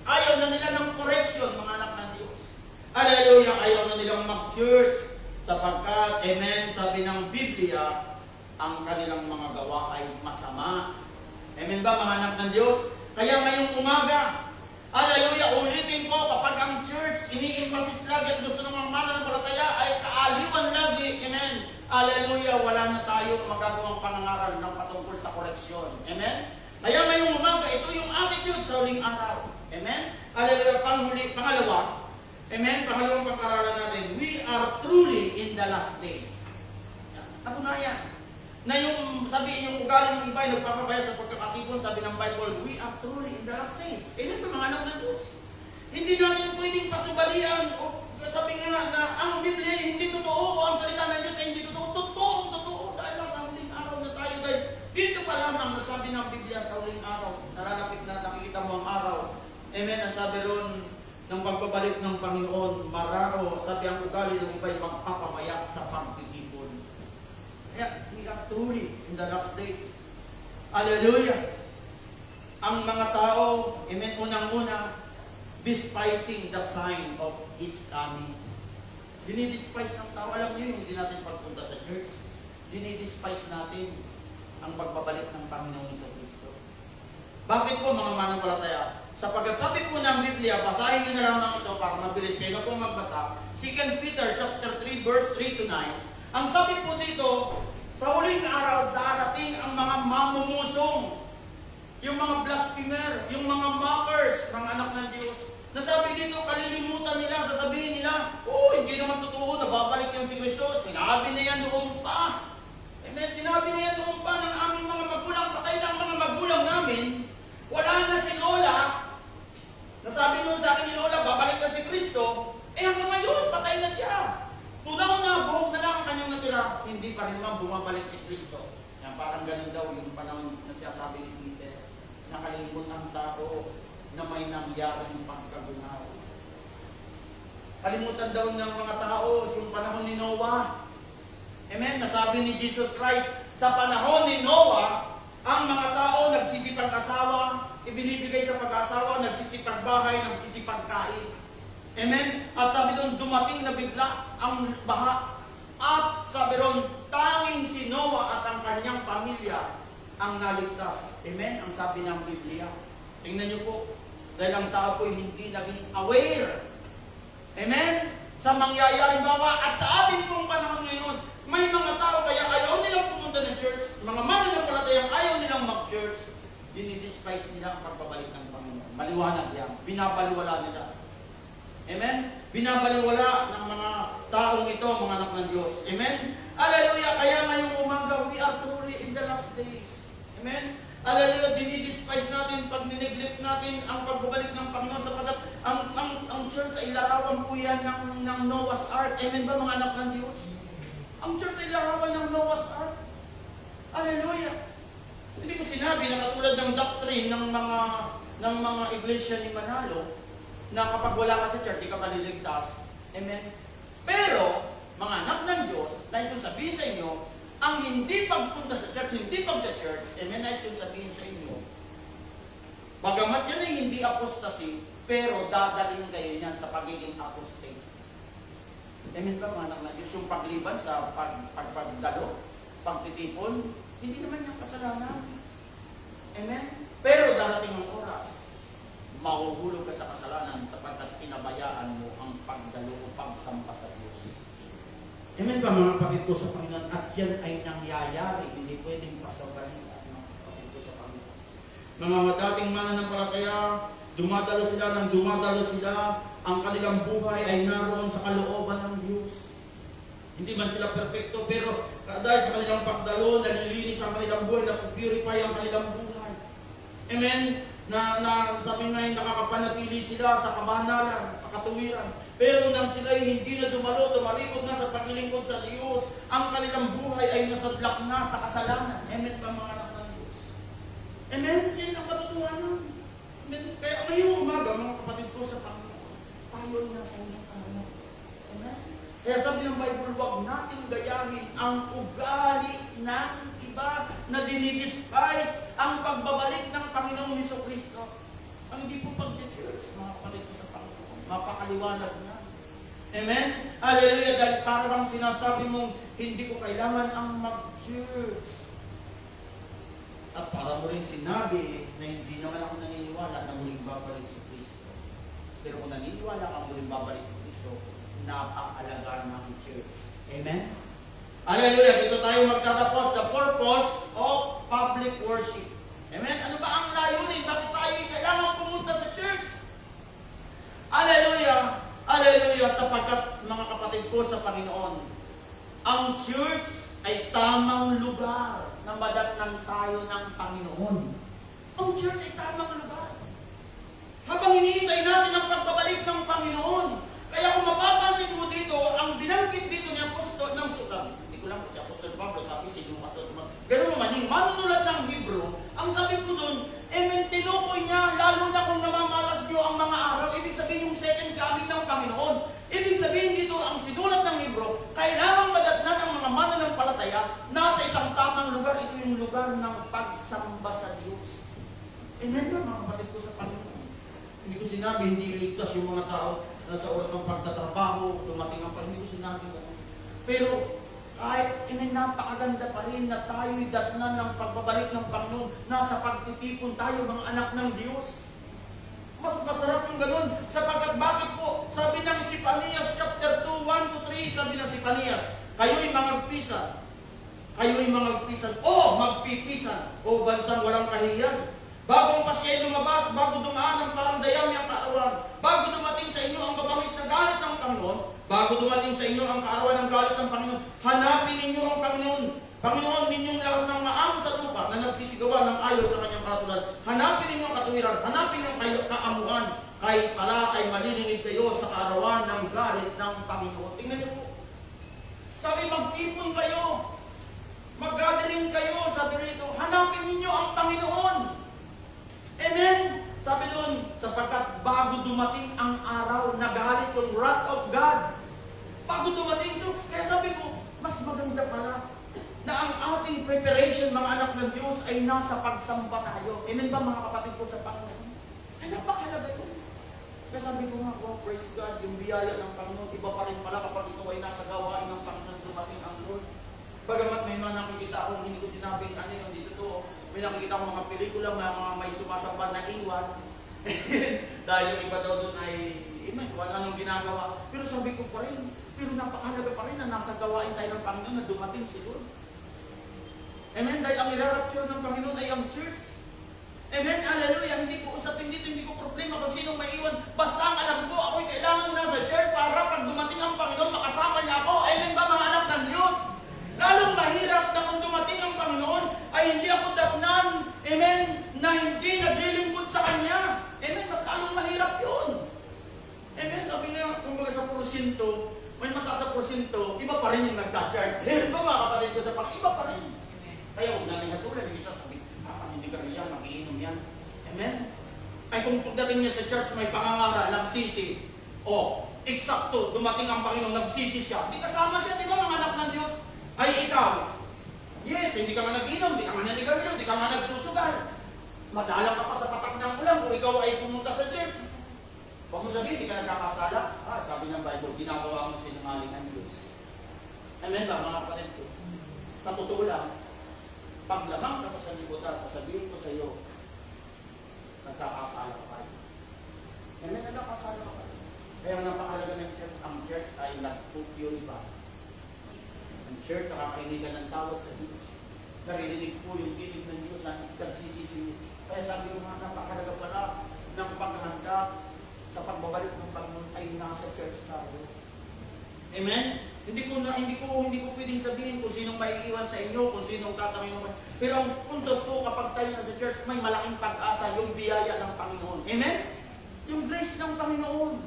Speaker 2: Ayaw na nila ng correction, mga anak ng Diyos. Hallelujah, ayaw na nilang mag-church sapagkat, amen, sabi ng Biblia, ang kanilang mga gawa ay masama. Amen ba, mga anak ng Diyos? Kaya ngayong umaga, hallelujah, ulitin ko, kapag ang church ini-emphasis lagi at gusto ng mga mananampalataya ay kaaliwan lagi, amen. Hallelujah, wala na tayong magagawang pangangaral ng patungkol sa koreksyon. Amen? Kaya ngayong umaga, ito yung attitude sa huling araw. Amen? Hallelujah, pangalawa, amen, pangalawang pag-aralan natin, we are truly in the last days. Ako na yan. Na yung, sabi, yung ugali ng iba ay nagpapabaya sa pagkakatipon, sabi ng Bible, we are truly in the last days. Amen ba, mga anak ng Diyos? Hindi natin pwedeng pasubalian o sabi nga na ang Biblia hindi totoo o ang salita ng Diyos ay hindi totoo. Totoo dahil sa huling araw na tayo. Dahil dito pa lamang nasabi ng Biblia sa huling araw, nalalapit na nakikita mo ang araw. Amen, ang sabi ron, ng pagbabalik ng Panginoon, mararo, sabi ang ugali ng iba'y magpapamaya sa pagtitipon. Kaya, we are truly in the last days. Hallelujah! Ang mga tao, amen, unang-una, despising the sign of His coming. Dinidespise ng tao. Alam niyo yung hindi natin pagpunta sa church. Dinidespise natin ang pagbabalik ng Panginoon sa Kristo. Bakit po, mga mananampalataya? Sapagkat sabi po ng Biblia, basahin niyo na lamang ito para mabilis kayo na po magbasa. 2 Peter chapter 3 verse 3 to 9. Ang sabi po dito, sa huling araw darating ang mga mamumusong, yung mga blasphemer, yung mga mockers, mga anak ng Diyos. Nasabi dito, kalilimutan nila, sasabihin nila, hindi naman totoo, nababalik yan si Kristo. Sinabi na yan doon pa. Amen, sinabi na yan doon pa ng aming mga magulang, patay na ang mga magulang namin. Wala na si Lola. Nasabi noon sa akin ni Lola, babalik na si Kristo. Hanggang ngayon, patay na siya. Tunaw na, buhok na lang ang kanyang natira. Hindi pa rin naman bumabalik si Kristo. Yan, parang ganun daw yung panahon na siya sabi ni Peter. Nakalimot ang tao na may nangyaring pagkagunaw. Kalimutan daw ng mga tao yung panahon ni Noah. Amen? Nasabi ni Jesus Christ, sa panahon ni Noah, ang mga tao nagsisipag-asawa, ibinibigay sa pag-asawa, nagsisipag-bahay, nagsisipag-kain. Amen? At sabi doon, dumating na bigla ang baha. At sabi doon, tanging si Noah at ang kanyang pamilya ang naligtas. Amen? Ang sabi ng Biblia. Tingnan niyo po, dahil ang tao po hindi naging aware. Amen? Sa mangyayaring bawa at sa ating pong panahon ngayon, may mga tao kaya ayaw nilang pumunta ng church, mga mananampalatayang ayaw nilang mag-church, dinidespise nila ang pagbabalik ng Panginoon. Maliwanag yan. Binabaliwala nila. Amen? Binabaliwala ng mga taong ito, mga anak ng Diyos. Amen? Hallelujah! Kaya ngayong umaga, we are truly in the last days. Amen? Hallelujah! Dinidespise natin, pag nineglect natin ang pagbabalik ng Panginoon sapagkat ang church ay larawan po yan ng Noah's Ark. Amen ba, mga anak ng Diyos? Ang church ay larawan ng Noah's Ark. Hallelujah! Hindi ko sinabi na katulad ng doctrine ng mga iglesia ni Manalo, na kapag wala ka sa church, di ka maliligtas. Amen? Pero, mga anak ng Diyos, nais kong sabihin sa inyo, ang hindi pagpunta sa church, hindi pagka-church, amen, nais kong sabihin sa inyo, bagamat yan ay hindi apostasy, pero dadalhin kayo niyan sa pagiging apostate. Amen ba, mga anak ng Diyos? Yung pagliban sa pagdalo, pagtitipon, hindi naman yung kasalanan. Amen? Pero darating ang oras, mahuhulog ka sa kasalanan sapagkat pinabayaan mo ang pagdalo o pagsampa sa Diyos. Amen ba, mga kapatid ko sa Panginoon? At yan ay nangyayari, hindi pwedeng pasabalian, mga kapatid ko sa Panginoon. Mga dating mananampalataya, dumadalo sila, ang kanilang buhay ay naroon sa kalooban ng Diyos. Hindi man sila perfecto, pero dahil sa kanilang pagdalo, nalilinis ang kanilang buhay, na-purify ang kanilang buhay. Amen? Na sabi sabi nga nakakapanatili sila sa kabanalan, sa katuwiran. Pero nang sila'y hindi na tumalikod na sa paglilingkod sa Diyos, ang kanilang buhay ay nasadlak na sa kasalanan. Amen ba mga anak ng Diyos? Amen? Yan ang katotohanan. Amen? Kaya ngayong umaga, mga kapatid ko sa Panginoon, tayo ay nasa inyong kahanap. Amen? Kaya sabi ng Bible, huwag nating gayahin ang ugali ng iba na dinidespise ang pagbabalik ng Panginoong Jesucristo. Ang hindi po pag-church, mga kapatid ko sa Panginoon, mapakaliwanag na. Amen? Hallelujah! Dahil parang sinasabi mong, hindi ko kailangan ang mag-church. At para mo rin sinabi na hindi naman ako naniniwala na muling babalik si Kristo. Pero kung naniniwala ka muling babalik si Kristo, napakalaga ng church. Amen? Hallelujah! Dito tayo magtatapos. The purpose of public worship. Amen? Ano ba ang layunin? Bakit tayo kailangan pumunta sa church? Hallelujah! Hallelujah! Sapagkat mga kapatid ko sa Panginoon, ang church ay tamang lugar na madatnan tayo ng Panginoon. Ang church ay tamang lugar. Habang hinihintay natin ang pagbabalik ng Panginoon, kaya kung mapapansin mo dito, ang binanggit dito ni Apostol ng Susan, hindi ko lang po si Apostol Pablo, sabi si Lucas, gano'n naman, yung manunulat ng Hebrew, ang sabi ko doon, tinukoy niya, lalo na kung namamalas niyo ang mga araw, ibig sabihin yung second coming ng Panginoon. Ibig sabihin dito, ang sinulat ng Hebrew, kailangan madatnan ang mga mananampalataya, nasa isang tamang lugar, ito yung lugar ng pagsamba sa Diyos. Amen ba mga kapatid ko sa Panginoon? Hindi ko sinabi, hindi ligtas yung mga tao na sa oras ng pagtatrabaho, dumating ang hindi ko sinabi gano'n. Pero kahit napakaganda pa rin na tayo'y datnan ng pagbabalik ng Panginoon, nasa pagtitipon tayo mga anak ng Diyos. Mas masarap yung gano'n. Sapagkat bakit po? Sabi ng Sipanias chapter 2, 1-3, sabi ng Sipanias, kayo'y magpisan. Kayo'y magpisan. O magpipisan. O bansang walang kahiyan. Bagong pasyay lumabas, bago dumaan ang parang dayami ang kaarawan, bago dumating sa inyo ang mabangis na galit ng Panginoon, bago dumating sa inyo ang kaarawan ng galit ng Panginoon, hanapin ninyo ang Panginoon. Panginoon ninyong lahat ng maamo sa lupa na nagsisigawa ng ayaw sa kanyang katulad. Hanapin ninyo ang katuwiran, hanapin ninyo ang kaamuan, kahit pala ay malilingid kayo sa kaarawan ng galit ng Panginoon. Tingnan niyo po. Sabi, magtipon kayo, mag-gathering kayo, sabi rito, hanapin ninyo ang Panginoon. Amen? Sabi doon, sapagkat bago dumating ang araw na galit yung wrath of God. Bago dumating, so, kaya sabi ko, mas maganda pala na ang ating preparation, mga anak ng Diyos, ay nasa pagsamba tayo. Amen ba mga kapatid ko sa Panginoon? Ay napakalaga yun. Kaya sabi ko nga, oh, praise God, yung biyaya ng Panginoon, iba pa rin pala kapag ito ay nasa gawain ng Panginoon dumating ang Lord. Bagamat may mga nakikita akong hindi ko sinabing ano yung dito to, may nakikita akong mga pelikula, mga may sumasamba na iwan. Dahil yung iba daw doon ay, kung anong ginagawa. Pero sabi ko pa rin, pero napakahalaga pa rin na nasa gawain tayo ng Panginoon na dumating si Lord. Amen? Dahil ang ilarapture ng Panginoon ay ang church. Amen? Hallelujah! Hindi ko usapin dito, hindi ko problema kung sinong may iwan. Basta ang alam ko, ako'y kailangan nasa church para pag dumating ang Panginoon, makasama niya ako. Amen ba mga anak ng Diyos? Lalong mahirap na kung dumating ang Panginoon ay hindi ako datnan, amen, na hindi naglilingkod sa Kanya. Amen, mas lalong mahirap yun. Amen, sabi nga, kumbaga sa porsyento, may mataas sa porsyento, iba pa rin yung nagka-charge. Amen ba mga kapatid ko sa Panginoon? Iba pa rin. Kaya huwag natin hatulan, yung isa sabi, hindi ka rin yan, magiinom yan. Amen? Ay kung pagdating niya sa church, may pangangara, nagsisi. O, eksakto, dumating ang Panginoon, nagsisi siya. Di kasama siya, di ba mga anak ng Diyos? Ay ikaw, yes, hindi ka man nag-inom, di ka man nanigarilyo, di ka man nagsusugal. Madalang ka pa sa patak ng ulam kung ikaw ay pumunta sa church. Huwag mo sabihin, di ka nagkakasala. Sabi ng Bible, ginagawa mo sinungaling ang Diyos. Amen ba mga kapatid ko? Sa totoo lang, pag lamang ka sa sanlibutan, sasabihin ko sa iyo, nagkakasala ka pa rin. Amen, nagkakasala ka pa rin. Kaya napakalaga ng church, ang church ay nagpupurify. Ang church, nakakainigan ng tawad sa Diyos. Naririnig po yung tinig ng Diyos na nagsisisi. Kaya sabi ko nga, napakalaga pala ng paghahanda sa pagbabalik ng Panginoon ay nasa church tayo. Amen? Hindi ko pwedeng sabihin kung sinong maiiwan sa inyo, kung sinong tatangin mo. Pero ang puntos ko, kapag tayo na sa church, may malaking pag-asa, yung biyaya ng Panginoon. Amen? Yung grace ng Panginoon.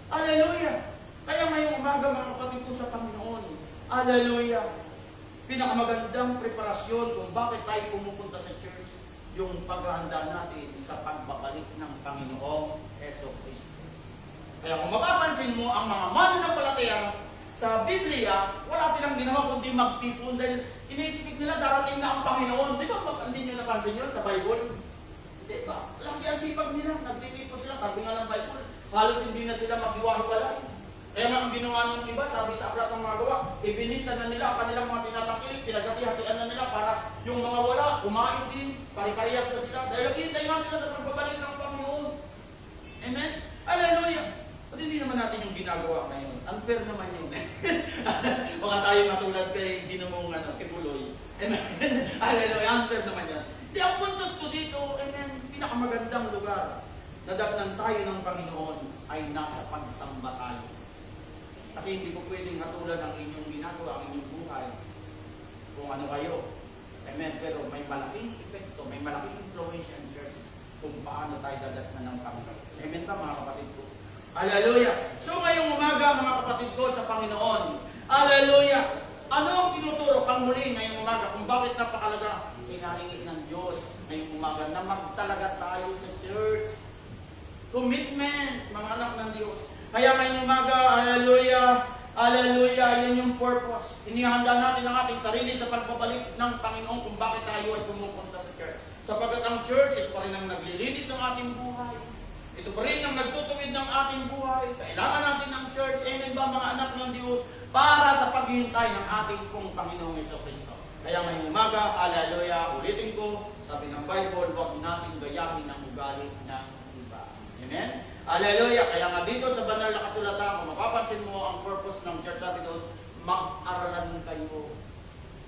Speaker 2: Hallelujah! Kaya ngayong umaga, mga kapatid ko sa Panginoon. Hallelujah! Pinakamagandang preparasyon kung bakit tayo pumupunta sa church, yung paghahanda natin sa pagbabalik ng Panginoong Heso Kristo. Kaya kung mapapansin mo, ang mga mananampalataya sa Biblia, wala silang ginawa kundi magtipon dahil ini-expect nila darating na ang Panginoon. Di ba hindi nyo napansin yun sa Bible? Di ba? Lagi ang sipag nila, nagtitipon sila. Sabi nga ng Bible, halos hindi na sila maghiwa-hiwalay. Kaya nga ang ginawa ng iba, sabi sa aklat ng mga gawa, ibininta na nila ang kanilang mga tinatakilik, pinagati-hatian na nila para yung mga wala, kumain din, pari-parehas na sila. Dahil naghihintay nga sila sa pagbabalik ng Panginoon. Amen? Hallelujah! At hindi naman natin yung ginagawa ngayon. Unfair naman yun. Baka tayo matulad kay Ginamong Kibuloy. Amen? Hallelujah! Unfair naman yan. Di ang puntos ko dito, amen, pinakamagandang lugar na datnan tayo ng Panginoon ay nasa pagsamba tayo. Kasi hindi ko pwedeng hatulan ang inyong ginagawa, ang inyong buhay. Kung ano kayo. Amen. Pero may malaking epekto, may malaking influence in church kung paano tayo dadatnan ng Panginoon. Amen ba mga kapatid ko? Hallelujah! So ngayong umaga mga kapatid ko sa Panginoon, hallelujah! Ano ang tinuturo pang muli ngayong umaga kung bakit napakalaga? Hinahingi ng Diyos ngayong umaga na magtalaga tayo sa church. Commitment, mga anak ng Diyos. Kaya ngayong umaga, hallelujah, hallelujah, yun yung purpose. Inihanda natin ang ating sarili sa pagbabalik ng Panginoon kung bakit tayo ay pumupunta sa church. Sapagkat ang church, ito pa rin ang naglilinis ng ating buhay. Ito pa rin ang nagtutuwid ng ating buhay. Kailangan natin ng church, amen ba mga anak ng Diyos, para sa paghihintay ng ating pong Panginoong Jesucristo. Kaya ngayong umaga, hallelujah, ulitin ko, sabi ng Bible, huwag natin gayahin ang ugali ng iba. Amen? Hallelujah! Kaya nga dito sa banal na kasulatan, kung mapapansin mo ang purpose ng church, sabi doon, mag-aralan kayo,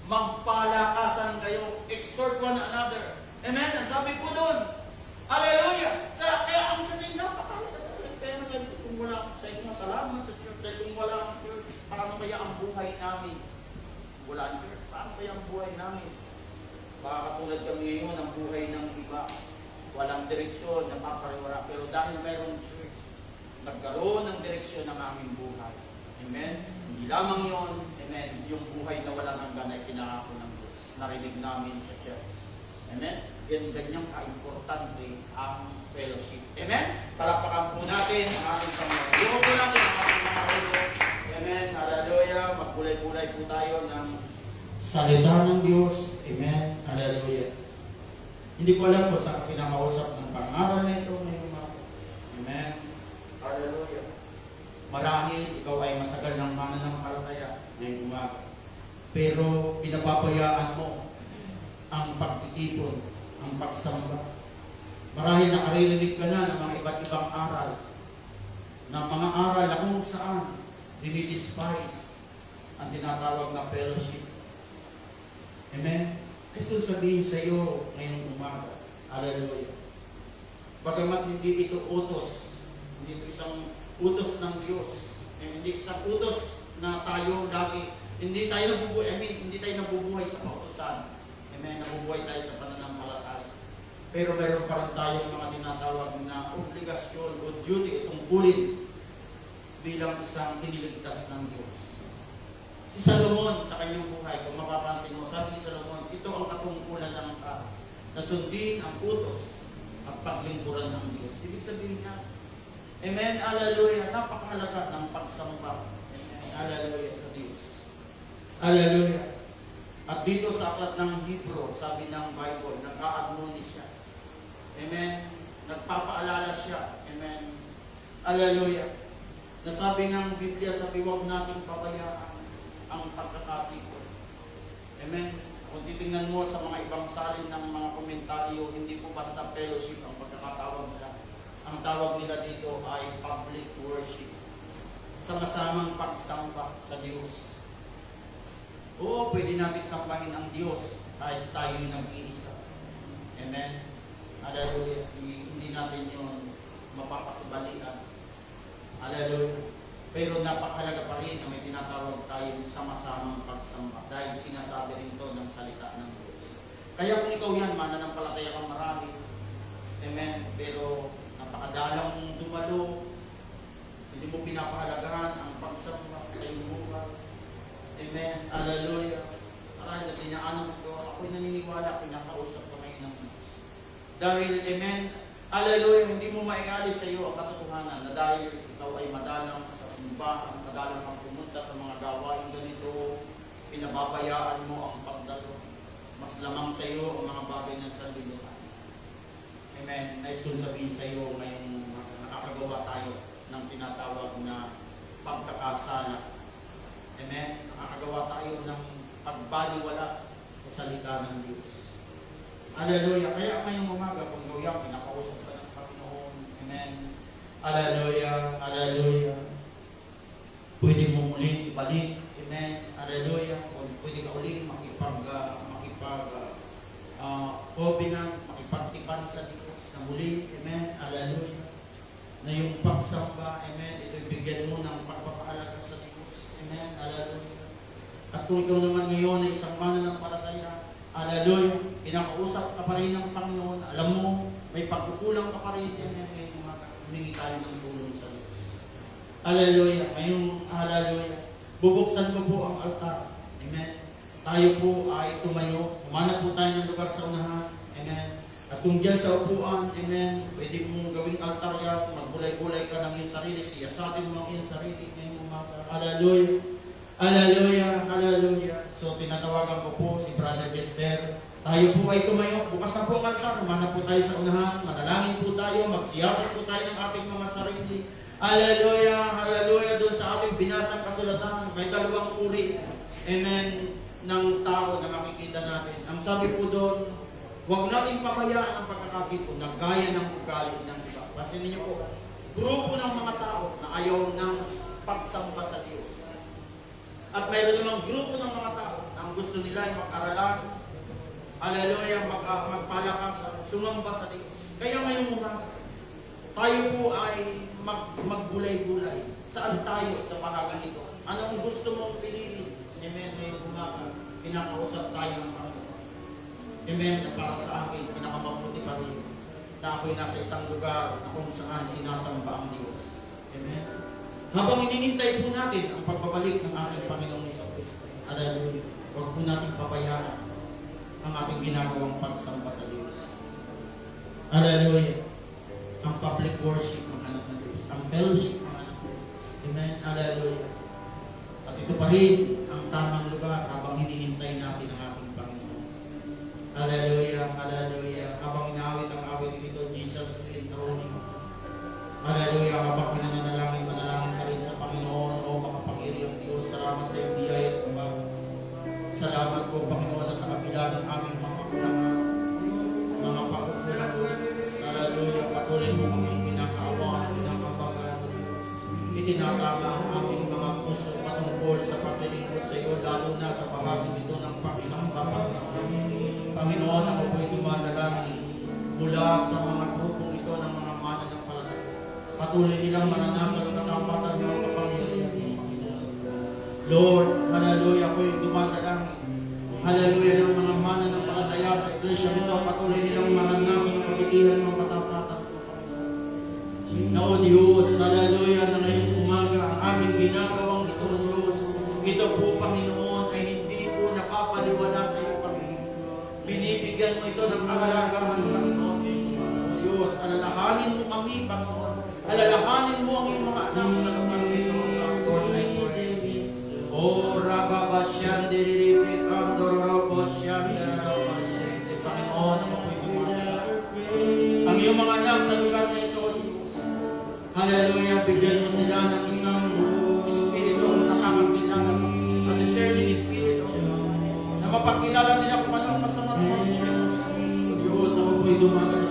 Speaker 2: magpalakasan kayo, exhort one another. Amen? Ang sabi po doon, hallelujah! Kaya ang church ay napakalaga. Kaya sabi ko, kung wala sa inyo, salamat sa church. Dahil kung wala ang church, paano kaya ang buhay namin? Wala ang church, paano kaya ang buhay namin? Baka katulad kami ngayon, ang buhay ng iba. Walang direksyon, napapariwara. Pero dahil mayroong church, nagkaroon ng direksyon ng aming buhay. Amen? Hindi lamang yun, amen, yung buhay na walang hanggan ay pinangako ng Diyos. Narinig namin sa church. Amen? Ganyang ka-importante ang fellowship. Amen? Palakpakan po natin ang ating Panginoon. Luho po natin ang ating mga ulo. Amen? Hallelujah. Magkulay-kulay po tayo ng salita ng Diyos. Amen? Hallelujah. Hindi ko alam kung saan pinakausap ng pangaral na ito ngayong umaga. Amen? Hallelujah. Marahil ikaw ay matagal ng mananampalataya ngayong umaga. Pero pinapabayaan mo ang pagtitipon, ang pagsamba. Marahil nakaririnig ka na ng mga iba't ibang aral. Na mga aral na kung saan dinidespise ang tinatawag na fellowship. Amen? Gusto sabihin sa iyo ngayong umaga. Hallelujah. Bagamat hindi ito utos, hindi ito isang utos ng Diyos, hindi isang utos na tayo lagi, hindi tayo nabubuhay sa kautusan. Amen. Nabubuhay tayo sa pananampalataya. Pero meron pa rin tayong mga tinatawag na obligasyon o duty, tungkulin bilang isang piniligtas ng Diyos. Si Salomon sa kanyang buhay, kung mapapansin mo, sabi ni Salomon, ito ang katungkulan ng tao, na sundin ang utos at paglingkuran ng Diyos. Ibig sabihin niya, amen, hallelujah, napakahalaga ng pagsamba. Amen, hallelujah sa Diyos. Hallelujah. At dito sa aklat ng Hebrew, sabi ng Bible, nag-a-admonish siya. Amen, nagpapaalala siya. Amen, hallelujah. Nasabi ng Biblia, sabi, huwag nating pabayaan ang pagkakatipon. Amen. Kung titingnan mo sa mga ibang salin ng mga komentaryo, hindi po basta fellowship ang pagkakatawag nila. Ang tawag nila dito ay public worship. Sama-samang pagsamba sa Diyos. Oo, pwede natin sambahin ang Diyos kahit tayo'y nag-iisa. Amen. Hallelujah. Hindi natin yun mapapasabalian. Hallelujah. Pero napakahalaga pa rin na may tinatawag tayong sama-samang pagsamba dahil sinasabi rin to ng salita ng Diyos. Kaya kung ikaw yan, mananampalataya kang marami, amen, pero napakadalang mong dumalo, hindi mo pinapahalagahan ang pagsamba sa iyong buhay. Amen, hallelujah. Marahil na dinaanan ko, ako'y naniniwala, pinakausap ko ngayon ng Diyos. Dahil, amen, hallelujah, hindi mo maialis sa iyo ang katotohanan na dahil ikaw ay madalang sa simbahan, madalang kang pumunta sa mga gawain ganito, pinababayaan mo ang pagdalo. Mas lamang sa iyo ang mga bagay ng sanlibutan. Amen. Nais kong sabihin sa iyo ngayong nakakagawa tayo ng tinatawag na pagkakasala. Amen. Nakakagawa tayo ng pagbaliwala sa salita ng Diyos. Hallelujah. Kaya ngayong umaga, kung gawin, pinakausap ka ng Panginoon. Amen. Hallelujah. Hallelujah. Pwede mo muling ibalik. Amen. Hallelujah. Pwede ka ulit makipagtipan sa Diyos na muli. Amen. Hallelujah. Na yung pagsamba, amen, ito'y bigyan mo ng pagpapahalaga sa Diyos. Amen. Hallelujah. At kung ikaw naman ngayon ay isang mananampalataya, hallelujah, pinakausap ka pa rin ng Panginoon, alam mo, may pagkukulang ka pa rin, amen, may humingi tayo ng tulong sa Diyos. Hallelujah. Ngayong, hallelujah, bubuksan ko po ang altar. Amen. Tayo po ay tumayo. Humanap po tayo ng lugar sa unahan. Amen. At kung diyan sa upuan, amen, pwede mong gawing altar yan, magbulay-bulay ka ng iyong sarili, siyasatin mo ang iyong sarili ngayong umaga. Hallelujah. Hallelujah. Hallelujah. So, tinatawagan ko po si Brother Jester. Tayo po ay tumayo. Bukas na po ang altar. Humanap po tayo sa unahan. Manalangin po tayo. Magsiyasat po tayo ng ating mga sarili. Hallelujah. Hallelujah. Doon sa ating binasang kasulatan, may dalawang uri. Amen. Ng tao na makikita natin. Ang sabi po doon, huwag natin pabayaan ang pagkakabit na gaya ng ugali ng iba. Pansinin niyo po, grupo ng mga tao na ayaw ng pagsamba sa Diyos. At mayroon namang grupo ng mga tao na ang gusto nila ay mag-aralan, hallelujah, magpalakas, sumamba sa Diyos. Kaya ngayong umaga, tayo po ay magbulay-bulay. Saan tayo sa bahagang ito? Anong gusto mong piliin? Amen, ngayong umaga, pinakausap tayo ng Panginoon. Amen, na para sa akin, pinakamabuti pa rin na ako'y nasa isang lugar na kung saan sinasamba ang Diyos. Amen. Habang inihintay po natin ang pagbabalik ng ating Panginoong Jesucristo, hallelujah, huwag po natin pabayaan ang ating ginagawang pagsamba sa Diyos. Hallelujah. Ang public worship ng anak ng Diyos, ang fellowship ng anak ng Diyos. Amen, hallelujah. At ito pa rin ang tamang lugar habang hinihintay natin ang ating Panginoon. Hallelujah, hallelujah. Habang inaawit ang awit ito, Jesus will enthrone you. Hallelujah. Habang pinananalangin, manalangin ka rin sa Panginoon, o makapangyariang Diyos. Salamat sa iyong biyaya at baba. Salamat po, Panginoon, na sa kabila ng aming mga kakulangan, mga pagkukulang. Hallelujah. Patuloy mo kaming pinakaawan, pinakabagas. Itinatama ang aming mga puso patungkol sa paglilingkod sa iyo, lalo na sa bahagi ito ng pagsamba. Panginoon, ako po'y dumadalangin mula sa mga grupong ito ng mga mananampalataya. Patuloy nilang maranasan ang katapatan ng kapangyarihan ng Panginoon. Lord, hallelujah, ako'y dumadalangin. Hallelujah, ng mga mananampalataya sa iglesia nito, patuloy nilang maranasan ang kabutihan ng katapatan ng Panginoon. Na o Diyos, hallelujah, na ngayong umaga ang aming ginagawang ito, Diyos. Ito po, Panginoon, ay hindi po nakapaliwala sa iyo, Panginoon. Binibigyan mo ito ng kahalagahan, Panginoon. Diyos, alalahanin mo kami, Panginoon. Alalahanin mo ang iyong mga anak sa lugar nito, Lord, I pray. O Rababasyan, Panginoon, ako po'y dumadala. Ang iyong mga anak sa lugar nito, Diyos. Hallelujah, bigyan mo sila ng isang espiritu nakakakilala, a discerning espiritu, na mapakilala nila kung ano ang masama ng Diyos. Diyos, ako po'y dumadala.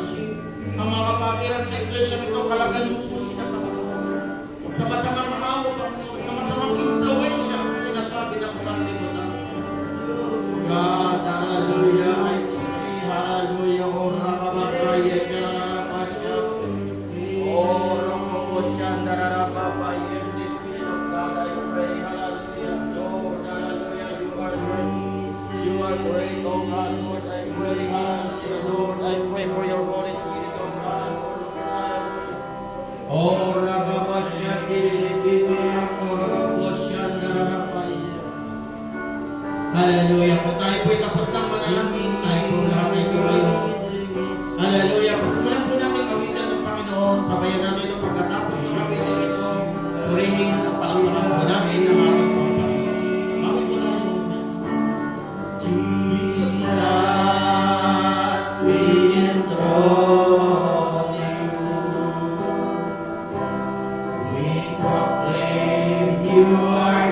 Speaker 2: Ang mga kapakilan sa iglesia nito, kalagan mo po sila, Panginoon. Sa masamang hawa, sa masamang influensya, sinasabi ng sanlibutan. God, hallelujah, I pray, hallelujah, O Rababakaye, Kelalabasya, O Rababosyan, Dararababaye, the Spirit of Ora baba shakiri bibi akoro bosyanda rabaya. Hallelujah. Kung tayo po'y tapos ng manalangin, tayo po lahat ay tumayo. Hallelujah. Pasimulan po natin kawitan ng Panginoon. Sabayan natin ito pagkatapos ng kawitan ito. Purihin at palakpakan po natin ang ating Panginoon. Mawin po natin. Jesus, we enthrone you. We proclaim you are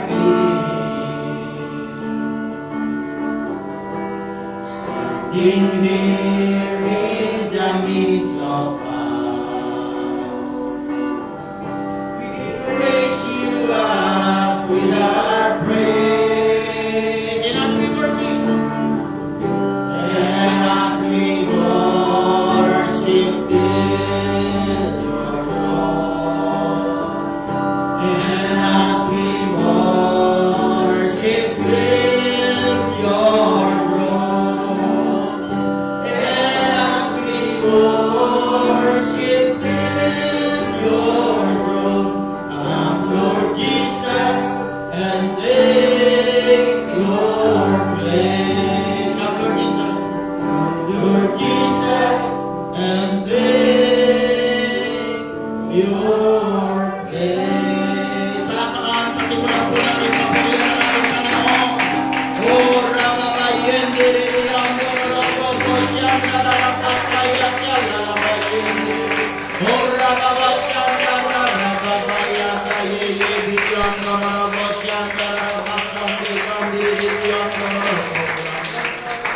Speaker 2: in here in the midst of us. We raise you up with our praise. And as we worship, build your throne. And as we worship, build your throne. Worship in your throne. I'm Lord Jesus, and take your place. I'm Lord Jesus, Lord Jesus, and take your place. Palakpakan, pasimulan po natin papalitan ng ating Panginoon. Oh, Ramabayen, Diriyang, Dorobog, Bosyang, Nararapat, Kayak, Yalalabayen, Ora Babasyan, Nararabayan, Tayeye, Biyang, Dorobosyan, Nararapat, Kandikang,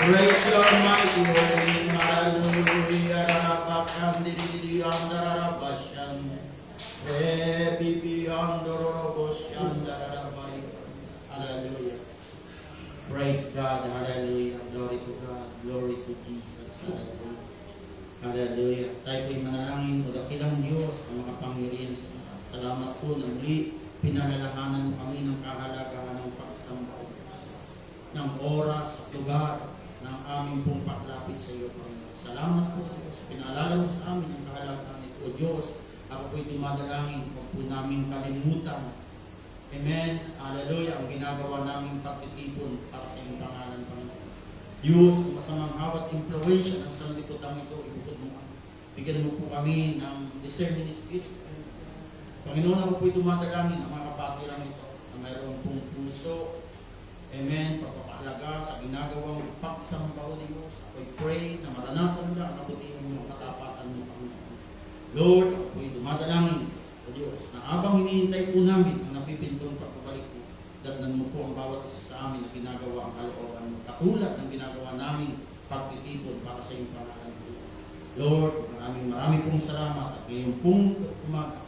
Speaker 2: Praise your mighty name, hallelujah, Rarapat, Kandikang, Nararabasyan, Biyang, Dorobosyan, Nararabayan, hallelujah. Praise God, hallelujah, glory to God, glory to Jesus, hallelujah. Hallelujah. Tayo po'y manalangin, o dakilang Diyos, ang makapangyarihan sa lahat. Salamat po na muli, pinalalahanan mo kami ng kahalagahan ng pagsamba, O Diyos, ng oras at lugar ng aming pong paglapit sa iyo, Panginoon. Salamat po, Diyos, pinaalala mo sa amin ang kahalagahan nito, O Diyos. Ako po'y dumadalangin, huwag po namin kalimutan. Amen. Hallelujah. Ang ginagawa naming pagtitipon para sa iyong pangalan, Panginoon. Diyos, kung masamang hawat impluensya ng sanlibutan ito, ibukod mo kami. Bigyan mo po kami ng discerning spirit. Panginoon, ako po'y dumadalangin ang mga kapatiran ito na mayroon pong puso. Amen. Pagpapahalaga sa ginagawang pagsamba, O Diyos. Ako'y pray na maranasan nila ang kabutihan mo, katapatan mo, Panginoon. Lord, ako po'y dumadalangin, O Diyos, na habang hinihintay po namin ang napipintong pagkabalik mo, datnan mo po ang bawat isa sa amin na ginagawa ang kalooban mo, katulad ng ginagawa namin pagtitipon para sa iyong pangalan po. Lord, maraming pong salamat at ngayon pong umaga,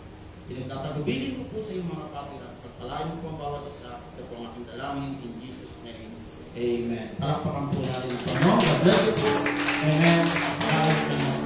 Speaker 2: pinagtatagubilin mo po sa iyong mga kapatiran, pagpalain mo po ang bawat isa. Ito po ang aking dalangin in Jesus' name. Amen. Palakpakan po natin ang Panginoon. God bless you po. Amen.